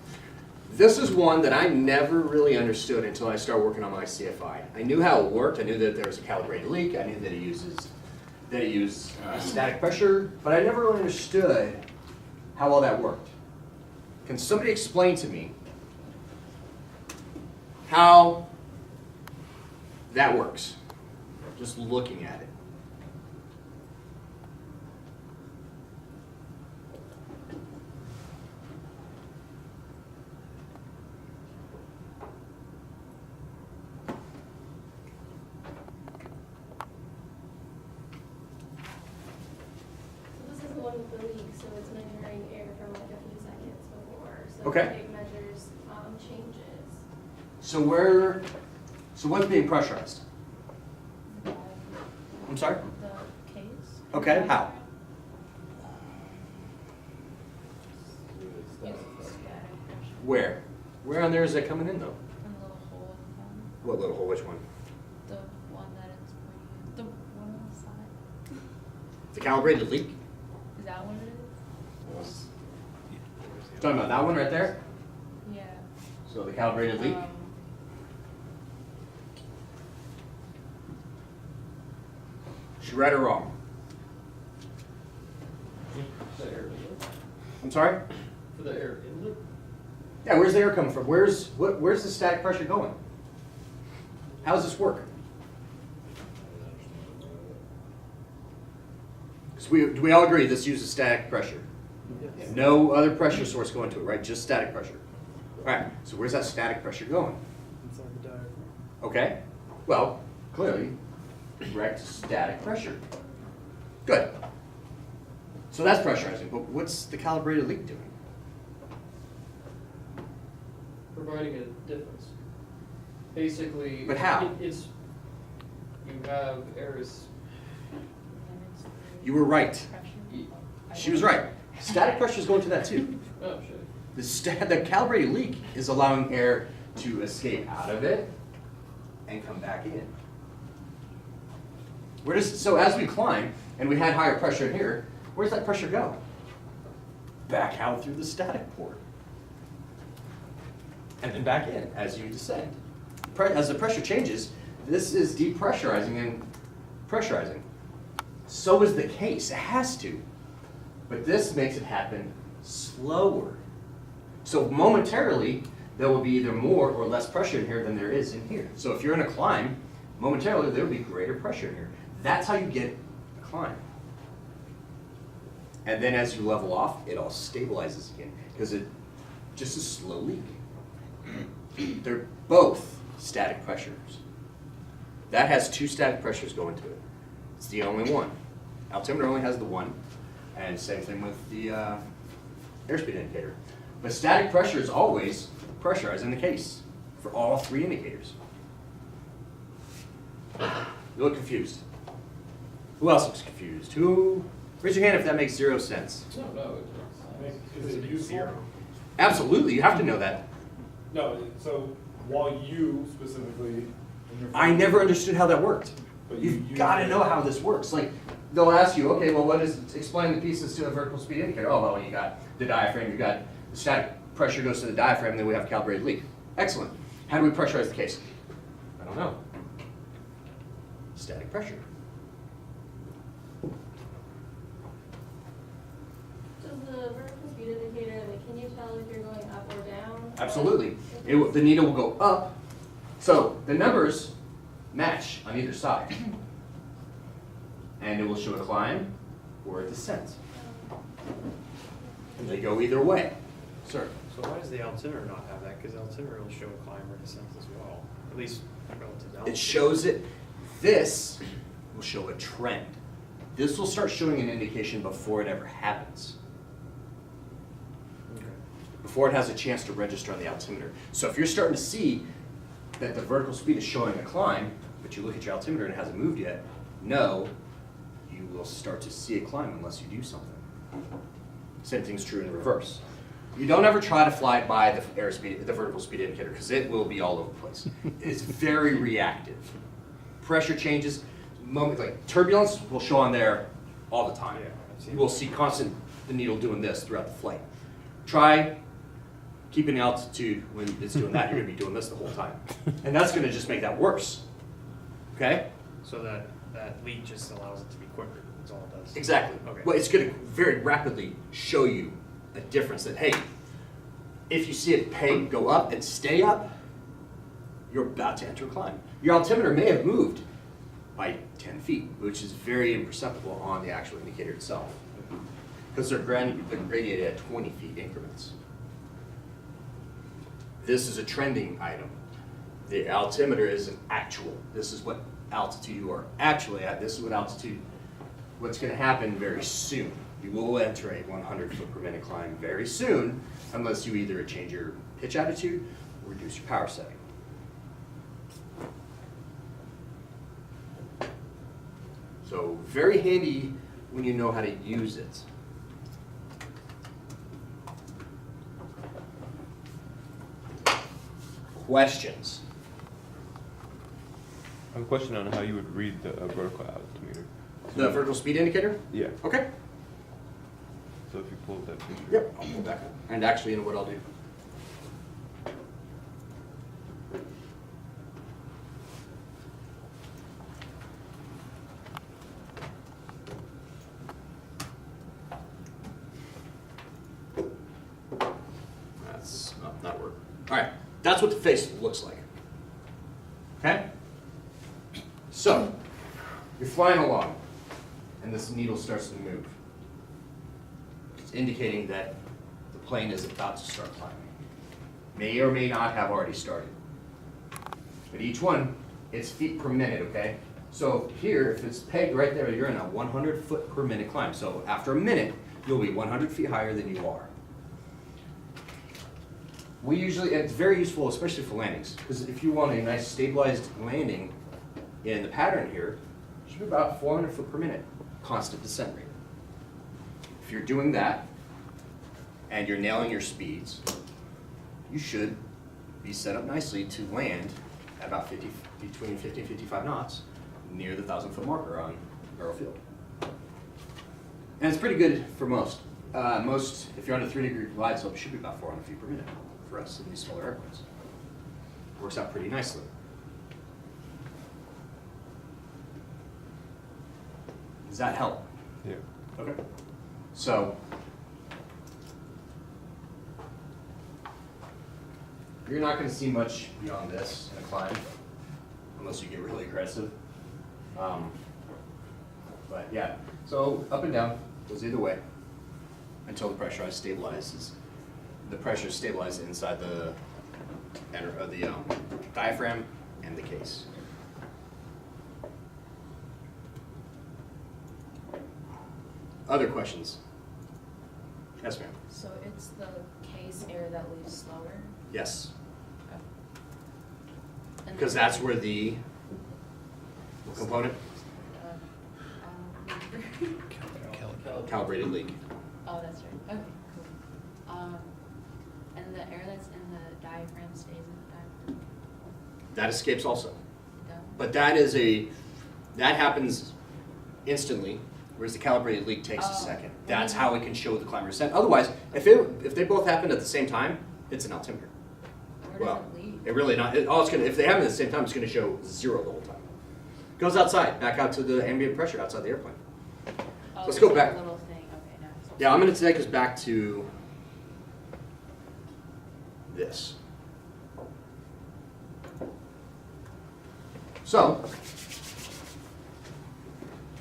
This is one that I never really understood until I started working on my CFI. I knew how it worked. I knew that there was a calibrated leak. I knew that it used static pressure, but I never really understood how all that worked. Can somebody explain to me how that works? Just looking at it. One with the leak, so it's measuring air from like a few seconds before. So Okay. it measures changes. So So what's being pressurized? The valve, I'm sorry? the case. Okay, how? Uses static pressure Where? Where on there is that coming in though? from the little hole in the bottom. What little hole, which one? The one that it's pointing at. The one on the side. The calibrated leak? Is that what it is? Talking about that one right there? Yeah. So the calibrated leak? She right or wrong? The air inlet, I'm sorry? for the air inlet, Yeah, where's the air coming from? Where's the static pressure going? How does this work? 'Cause do we all agree this uses static pressure? No other pressure source going to it, right? Just static pressure. All right, so where's that static pressure going? Inside the diaphragm. Okay, well, clearly, direct static pressure. Good. So that's pressurizing, but what's the calibrated leak doing? providing a difference. Basically. But how? It's, you have areas, You were right. y- She was right. Static pressure is going to that too. oh, shit. The calibrated leak is allowing air to escape out of it and come back in. So as we climb, and we had higher pressure in here, where's that pressure go? Back out through the static port. And then back in as you descend. As the pressure changes, this is depressurizing and pressurizing. So is the case, it has to. But this makes it happen slower. So momentarily, there will be either more or less pressure in here than there is in here. So if you're in a climb, momentarily there will be greater pressure in here. That's how you get a climb. And then as you level off, it all stabilizes again because it just a slow leak. They're both static pressures. That has two static pressures going to it. It's the only one. Altimeter only has the one, and same thing with the airspeed indicator. But static pressure is always pressurizing the case for all three indicators. You look confused. Who else looks confused? Who? Raise your hand if that makes 0 sense. No, Is it useful? Absolutely, you have to know that. No, so while you specifically. in your- I never understood how that worked. But You've got to know how this works. Like, they'll ask you, okay, well, explain the pieces to a vertical speed indicator. Oh, well, you got the diaphragm, you got the static pressure goes to the diaphragm, then we have calibrated leak. Excellent. How do we pressurize the case? I don't know. Static pressure. Does the vertical speed indicator, like, can you tell if you're going up or down? Absolutely. The needle will go up. So the numbers match on either side. And it will show a climb or a descent. And they go either way. Sir? So why does the altimeter not have that? Because the altimeter will show a climb or descent as well, at least relative to altitude. It shows it. This will show a trend. This will start showing an indication before it ever happens. Okay. Before it has a chance to register on the altimeter. So if you're starting to see that the vertical speed is showing a climb, but you look at your altimeter and it hasn't moved yet, no, you will start to see a climb unless you do something. Same thing's true in reverse. You don't ever try to fly by the airspeed, the vertical speed indicator, because it will be all over the place. It's very reactive. Pressure changes, like turbulence will show on there all the time. Yeah, I've seen You will see constant the needle doing this throughout the flight. Try keeping the altitude when it's doing that. You're going to be doing this the whole time, and that's going to just make that worse. Okay? So that leak just allows it to be quicker, that's all it does. Exactly. Okay. Well, it's going to very rapidly show you a difference that, hey, if you see it go up and stay up, you're about to enter a climb. Your altimeter may have moved by 10 feet, which is very imperceptible on the actual indicator itself, because they're radiated at 20 feet increments. This is a trending item. The altimeter is an actual. This is what altitude you are actually at. This is what altitude, what's going to happen very soon. You will enter a 100 foot per minute climb very soon, unless you either change your pitch attitude or reduce your power setting. So very handy when you know how to use it. Questions? I have a question on how you would read the vertical altimeter. The vertical speed indicator? Yeah. Okay. So if you pull that picture. Yep, I'll pull back up. And actually, you know what I'll do? That's not working. All right, that's what the face looks like. Okay? So, you're flying along, and this needle starts to move. It's indicating that the plane is about to start climbing. May or may not have already started. But each one, it's feet per minute, okay? So here, if it's pegged right there, you're in a 100 foot per minute climb. So after a minute, you'll be 100 feet higher than you are. We usually, and it's very useful, especially for landings, because if you want a nice stabilized landing in the pattern here, it should be about 400 foot per minute, constant descent rate. If you're doing that, and you're nailing your speeds, you should be set up nicely to land at about between 50 and 55 knots near the 1,000-foot marker on Barrow Field. And it's pretty good for most. If you're on a 3-degree glide slope, it should be about 400 feet per minute for us in these smaller airplanes. Works out pretty nicely. Does that help? Yeah. Okay. So, you're not going to see much beyond this in a climb, unless you get really aggressive. But yeah, so up and down goes either way until the pressure stabilizes. The pressure is stabilized inside the diaphragm and the case. Other questions? Yes, ma'am. So it's the case air that leaves slower? Yes, And because then- that's where the what component? I don't remember. Calibrated leak. Oh, that's right. Okay, cool. And the air that's in the diaphragm stays in the diaphragm? That escapes also. Does? But that happens instantly, whereas the calibrated leak takes a Oh. second. That's how it can show the climber descent. Otherwise, if they both happen at the same time, it's an altimeter. Where does Well, it leave? it really not. If they happen at the same time, it's going to show 0 the whole time. Goes outside, back out to the ambient pressure outside the airplane. Oh, let's there's go like back. a little thing. Okay, now. Yeah, I'm going to take us back to this. So,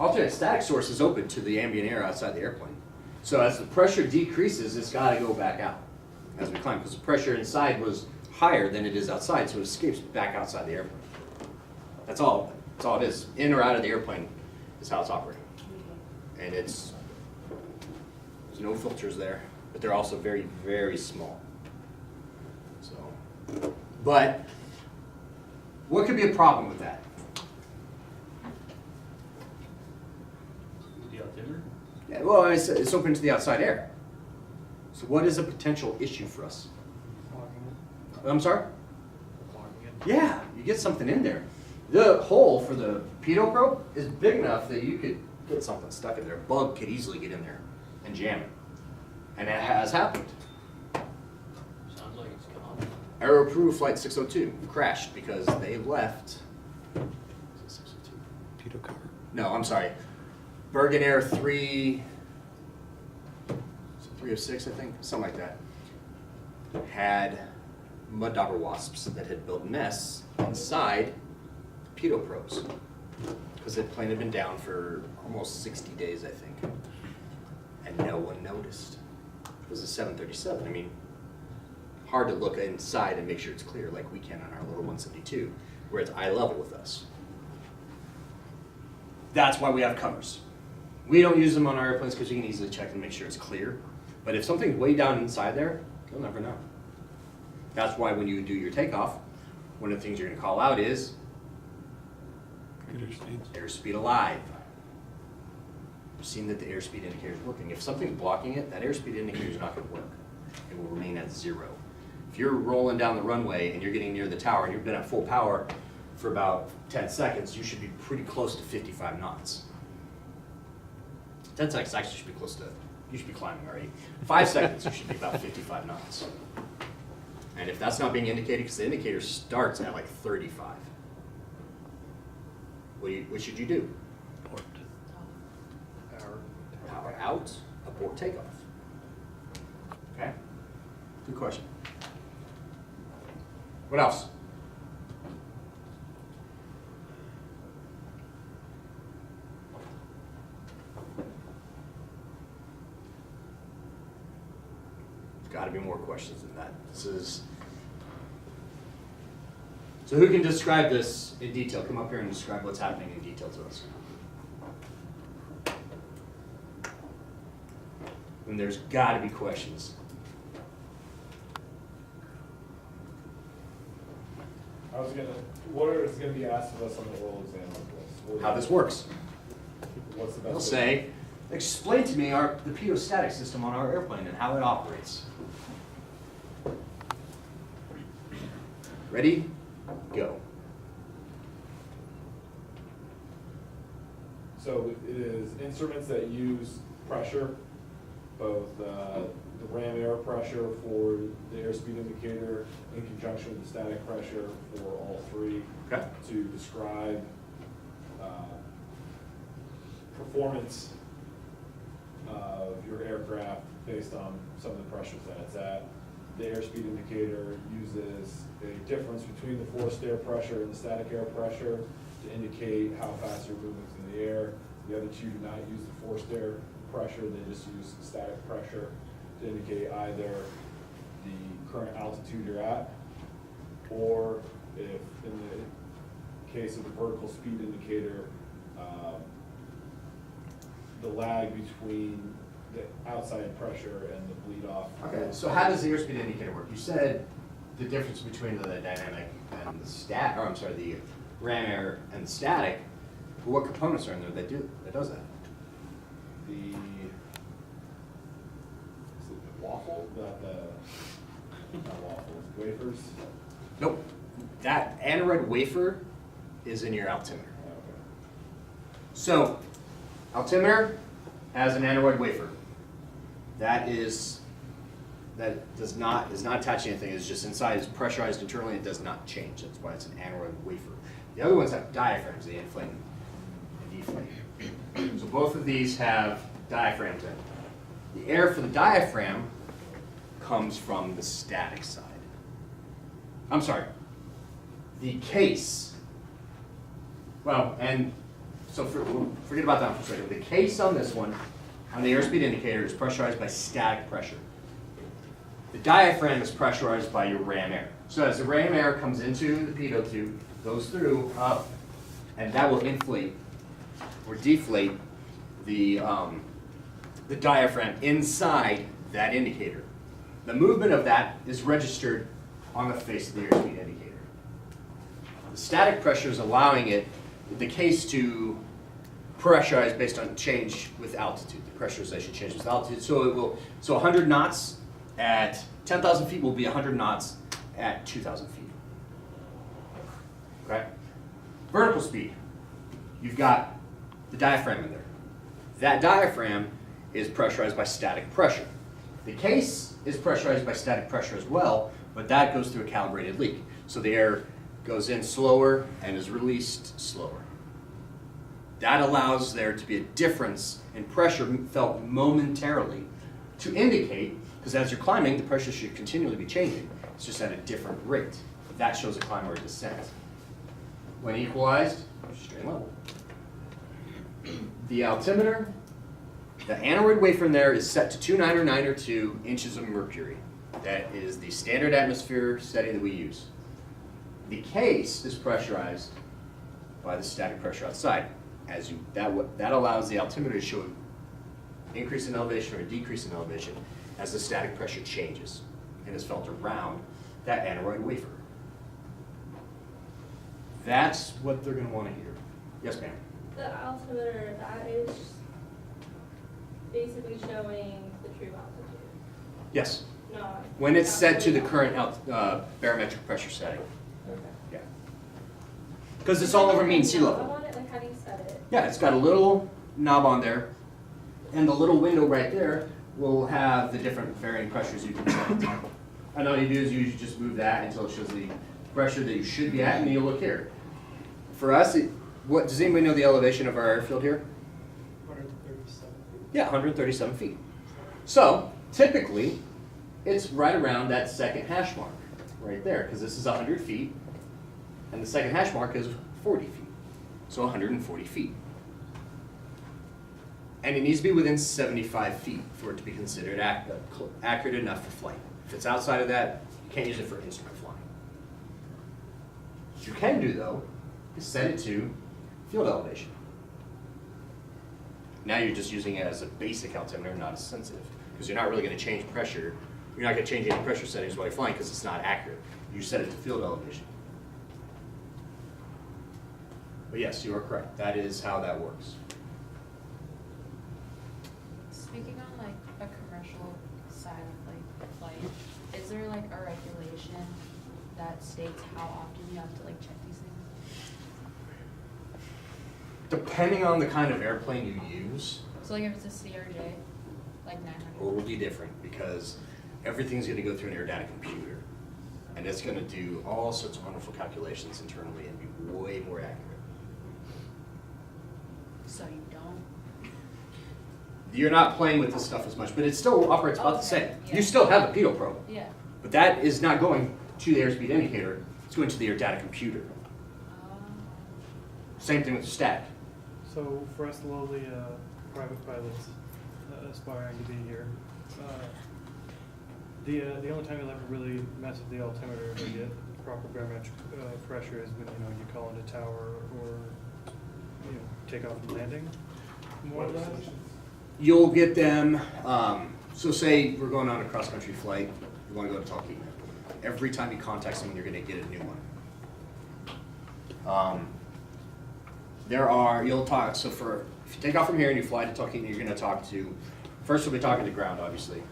alternate static source is open to the ambient air outside the airplane. So as the pressure decreases, it's got to go back out as we climb, because the pressure inside was higher than it is outside, so it escapes back outside the airplane. That's all it is. In or out of the airplane is how it's operating. And there's no filters there, but they're also very, very small. So, but what could be a problem with that? The altimeter? Yeah, well, it's open to the outside air. So what is a potential issue for us? I'm sorry? Yeah, you get something in there. The hole for the pitot probe is big enough that you could get something stuck in there. A bug could easily get in there and jam it. And it has happened. Sounds like it's gone. Aero-Peru Flight 602 crashed because they left. Is it 602? Pitot cover. No, I'm sorry. Bergen Air 306, I think, something like that, had mud dauber wasps that had built nests inside pitot probes because the plane had been down for almost 60 days, I think, and no one noticed. It was a 737. I mean, hard to look inside and make sure it's clear like we can on our little 172, where it's eye level with us. That's why we have covers. We don't use them on our airplanes because you can easily check and make sure it's clear. But if something's way down inside there, you'll never know. That's why when you do your takeoff, one of the things you're going to call out is airspeed alive. seen that the airspeed indicator is working. If something's blocking it, that airspeed indicator is not going to work. It will remain at 0. If you're rolling down the runway and you're getting near the tower and you've been at full power for about 10 seconds, you should be pretty close to 55 knots. 10 seconds actually should be close to, you should be climbing already. 5 seconds, you should be about 55 knots. And if that's not being indicated, because the indicator starts at like 35, what should you do? Power out, abort takeoff. Okay? Good question. What else? There's got to be more questions than that. This is. So who can describe this in detail? Come up here and describe what's happening in detail to us. And there's got to be questions. What is gonna be asked of us on the oral exam like this? How this works. What's the best? They'll way? say, explain to me the pitot-static system on our airplane and how it operates. Ready? Go. So it is instruments that use pressure, both the ram air pressure for the airspeed indicator in conjunction with the static pressure for all three, Okay. to describe performance of your aircraft based on some of the pressures that it's at. The airspeed indicator uses a difference between the forced air pressure and the static air pressure to indicate how fast you're moving through the air. The other two do not use the forced air pressure, they just use static pressure to indicate either the current altitude you're at, or if in the case of the vertical speed indicator, the lag between the outside pressure and the bleed off. Okay, so how does the airspeed indicator work? You said the difference between the dynamic and the ram air and the static. But what components are in there that does that? Is it the waffle, not waffles, wafers? Nope. That aneroid wafer is in your altimeter. Oh, okay. So, altimeter has an aneroid wafer. Is not attached to anything. It's just inside. It's pressurized internally. It does not change. That's why it's an aneroid wafer. The other ones have diaphragms. They inflate and deflate. So both of these have diaphragms in it. The air for the diaphragm comes from the static side. I'm sorry. The case. Well, and so forget about that for a second. The case on this one, on the airspeed indicator, is pressurized by static pressure. The diaphragm is pressurized by your ram air. So as the ram air comes into the pitot tube, goes through, up, and that will inflate or deflate the diaphragm inside that indicator. The movement of that is registered on the face of the airspeed indicator. The static pressure is allowing the case to pressurize based on change with altitude. The pressurization changes with altitude. So 100 knots at 10,000 feet will be 100 knots at 2,000 feet. Okay? Vertical speed. You've got the diaphragm in there. That diaphragm is pressurized by static pressure. The case is pressurized by static pressure as well, but that goes through a calibrated leak. So the air goes in slower and is released slower. That allows there to be a difference in pressure felt momentarily to indicate, because as you're climbing, the pressure should continually be changing. It's just at a different rate. That shows a climb or a descent. When equalized, straight level. The altimeter, the aneroid wafer in there is set to 292 inches of mercury. That is the standard atmosphere setting that we use. The case is pressurized by the static pressure outside. That allows the altimeter to show an increase in elevation or a decrease in elevation as the static pressure changes and is felt around that aneroid wafer. That's what they're going to want to hear. Yes, ma'am. The altimeter, that is basically showing the true altitude, Yes. not. When it's set to the calculating. current barometric pressure setting. Okay. Yeah. Because it's all over mean sea Knob level. on it, like how do you set it? Yeah, it's got a little knob on there, and the little window right there will have the different varying pressures you can set. And all you do is you just move that until it shows the pressure that you should be at, and then you look here. For us, what does anybody know the elevation of our airfield here? 137 feet. Yeah, 137 feet. So typically, it's right around that second hash mark, right there, because this is 100 feet, and the second hash mark is 40 feet. So 140 feet. And it needs to be within 75 feet for it to be considered accurate enough for flight. If it's outside of that, you can't use it for instrument flying. What you can do, though, is set it to field elevation. Now you're just using it as a basic altimeter, not as sensitive, because you're not really going to change pressure. You're not going to change any pressure settings while you're flying because it's not accurate. You set it to field elevation. But yes, you are correct. That is how that works. Speaking on like a commercial side of like flight, is there like a regulation that states how often you have to like check these things? Depending on the kind of airplane you use, So like if it's a CRJ, like 900. it will be different because everything's going to go through an air data computer. And it's going to do all sorts of wonderful calculations internally and be way more accurate. So you don't. You're not playing with this stuff as much, but it still operates about the Okay, same. yeah. You still have a pitot probe, Yeah. but that is not going to the airspeed indicator. It's going to the air data computer. Same thing with the static. So for us lowly private pilots aspiring to be here, the only time you'll ever really mess with the altimeter or get proper barometric pressure is when you call into tower or take off and landing, more or less. You'll get them, so say we're going on a cross-country flight, you want to go to Talkeetna. Every time you contact someone, you're going to get a new one. You'll talk, so if you take off from here and you fly to Talkeetna, you're going to talk to, first you'll be talking to ground, obviously,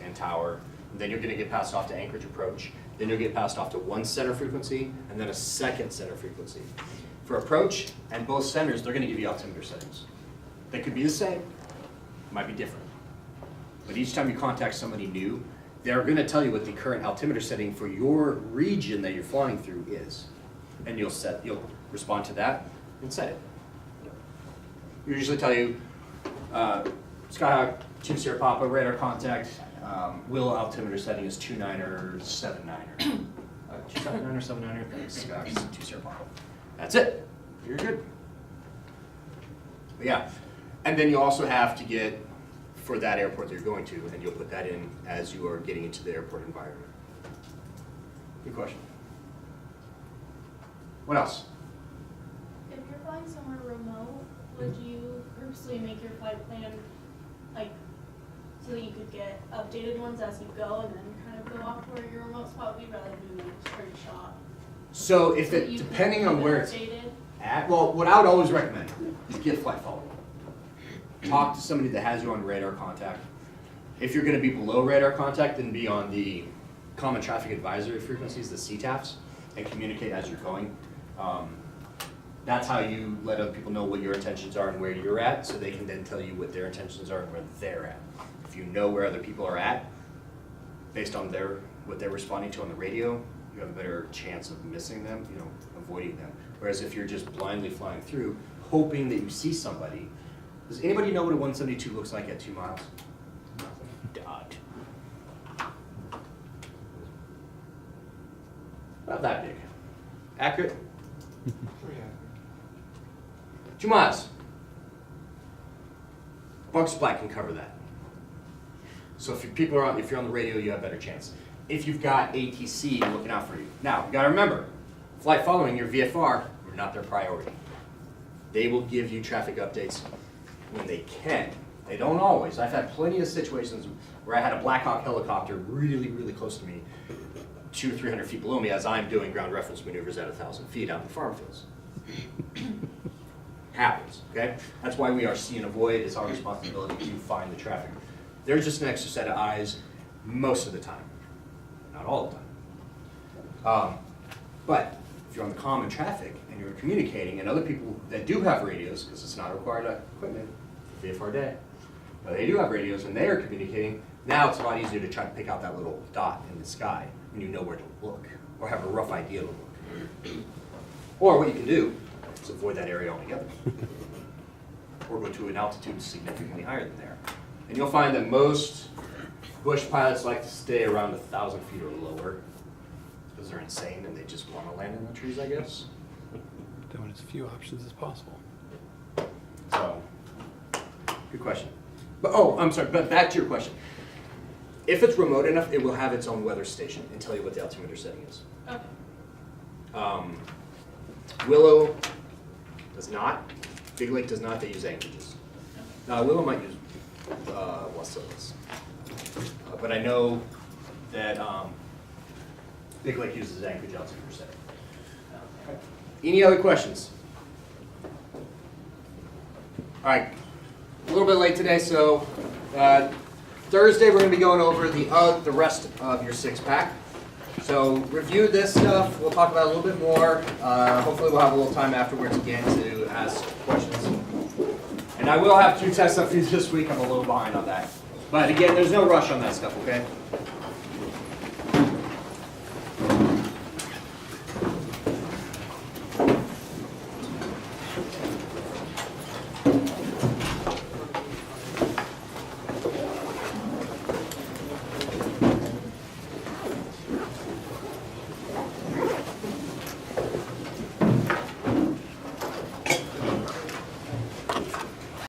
and tower. Then you're going to get passed off to Anchorage approach. Then you'll get passed off to one center frequency, and then a second center frequency. For approach and both centers, they're going to give you altimeter settings. They could be the same, might be different. But each time you contact somebody new, they're going to tell you what the current altimeter setting for your region that you're flying through is. And you'll respond to that and set it. You usually tell you, Skyhawk 2 Sierra Papa, radar contact, will altimeter setting is 29er, 79er. 279er, 79er, thanks, Skyhawk 2 Sierra Papa. That's it. You're good. But yeah, and then you also have to get for that airport that you're going to, and you'll put that in as you are getting into the airport environment. Good question. What else? If you're flying somewhere remote, would you purposely make your flight plan like so that you could get updated ones as you go and then kind of go off to where your remote spot would be rather than do a straight shot? So if So that it, you can depending on keep it where it's updated? at, well, what I would always recommend is get flight follow. Talk to somebody that has you on radar contact. If you're going to be below radar contact, then be on the Common Traffic Advisory frequencies, the CTAFs, and communicate as you're going. That's how you let other people know what your intentions are and where you're at, so they can then tell you what their intentions are and where they're at. If you know where other people are at, based on what they're responding to on the radio, you have a better chance of missing them, avoiding them. Whereas if you're just blindly flying through, hoping that you see somebody. Does anybody know what a 172 looks like at 2 miles? Dot. About that big. Accurate? 2 miles. Bugs Black can cover that. So if you're on the radio, you have a better chance. If you've got ATC looking out for you. Now, you gotta remember, flight following, your VFR, you're not their priority. They will give you traffic updates when they can. They don't always. I've had plenty of situations where I had a Black Hawk helicopter really, really close to me, 200 or 300 feet below me as I'm doing ground reference maneuvers at 1,000 feet out in the farm fields. happens, okay? That's why we are see and avoid. It's our responsibility to find the traffic. They're just an extra set of eyes most of the time, not all the time. But if you're on the common traffic and you're communicating, and other people that do have radios, because it's not required equipment, VFR-day, but they do have radios and they are communicating, now it's a lot easier to try to pick out that little dot in the sky when you know where to look, or have a rough idea to look. Or what you can do is avoid that area altogether. Or go to an altitude significantly higher than there. And you'll find that most bush pilots like to stay around 1,000 feet or lower, because they're insane and they just want to land in the trees, I guess. Doing as few options as possible. So, good question. But, oh, I'm sorry, but back to your question. If it's remote enough, it will have its own weather station and tell you what the altimeter setting is. Okay. Willow does not. Big Lake does not. They use anchorages. Willow might use Wasillas. But I know that Big Lake uses Anchorage altimeter setting. Any other questions? All right, a little bit late today, so Thursday we're going to be going over the rest of your 6-pack. So review this stuff. We'll talk about it a little bit more. Hopefully we'll have a little time afterwards again to ask questions. And I will have 2 tests up for you this week. I'm a little behind on that. But again, there's no rush on that stuff, okay?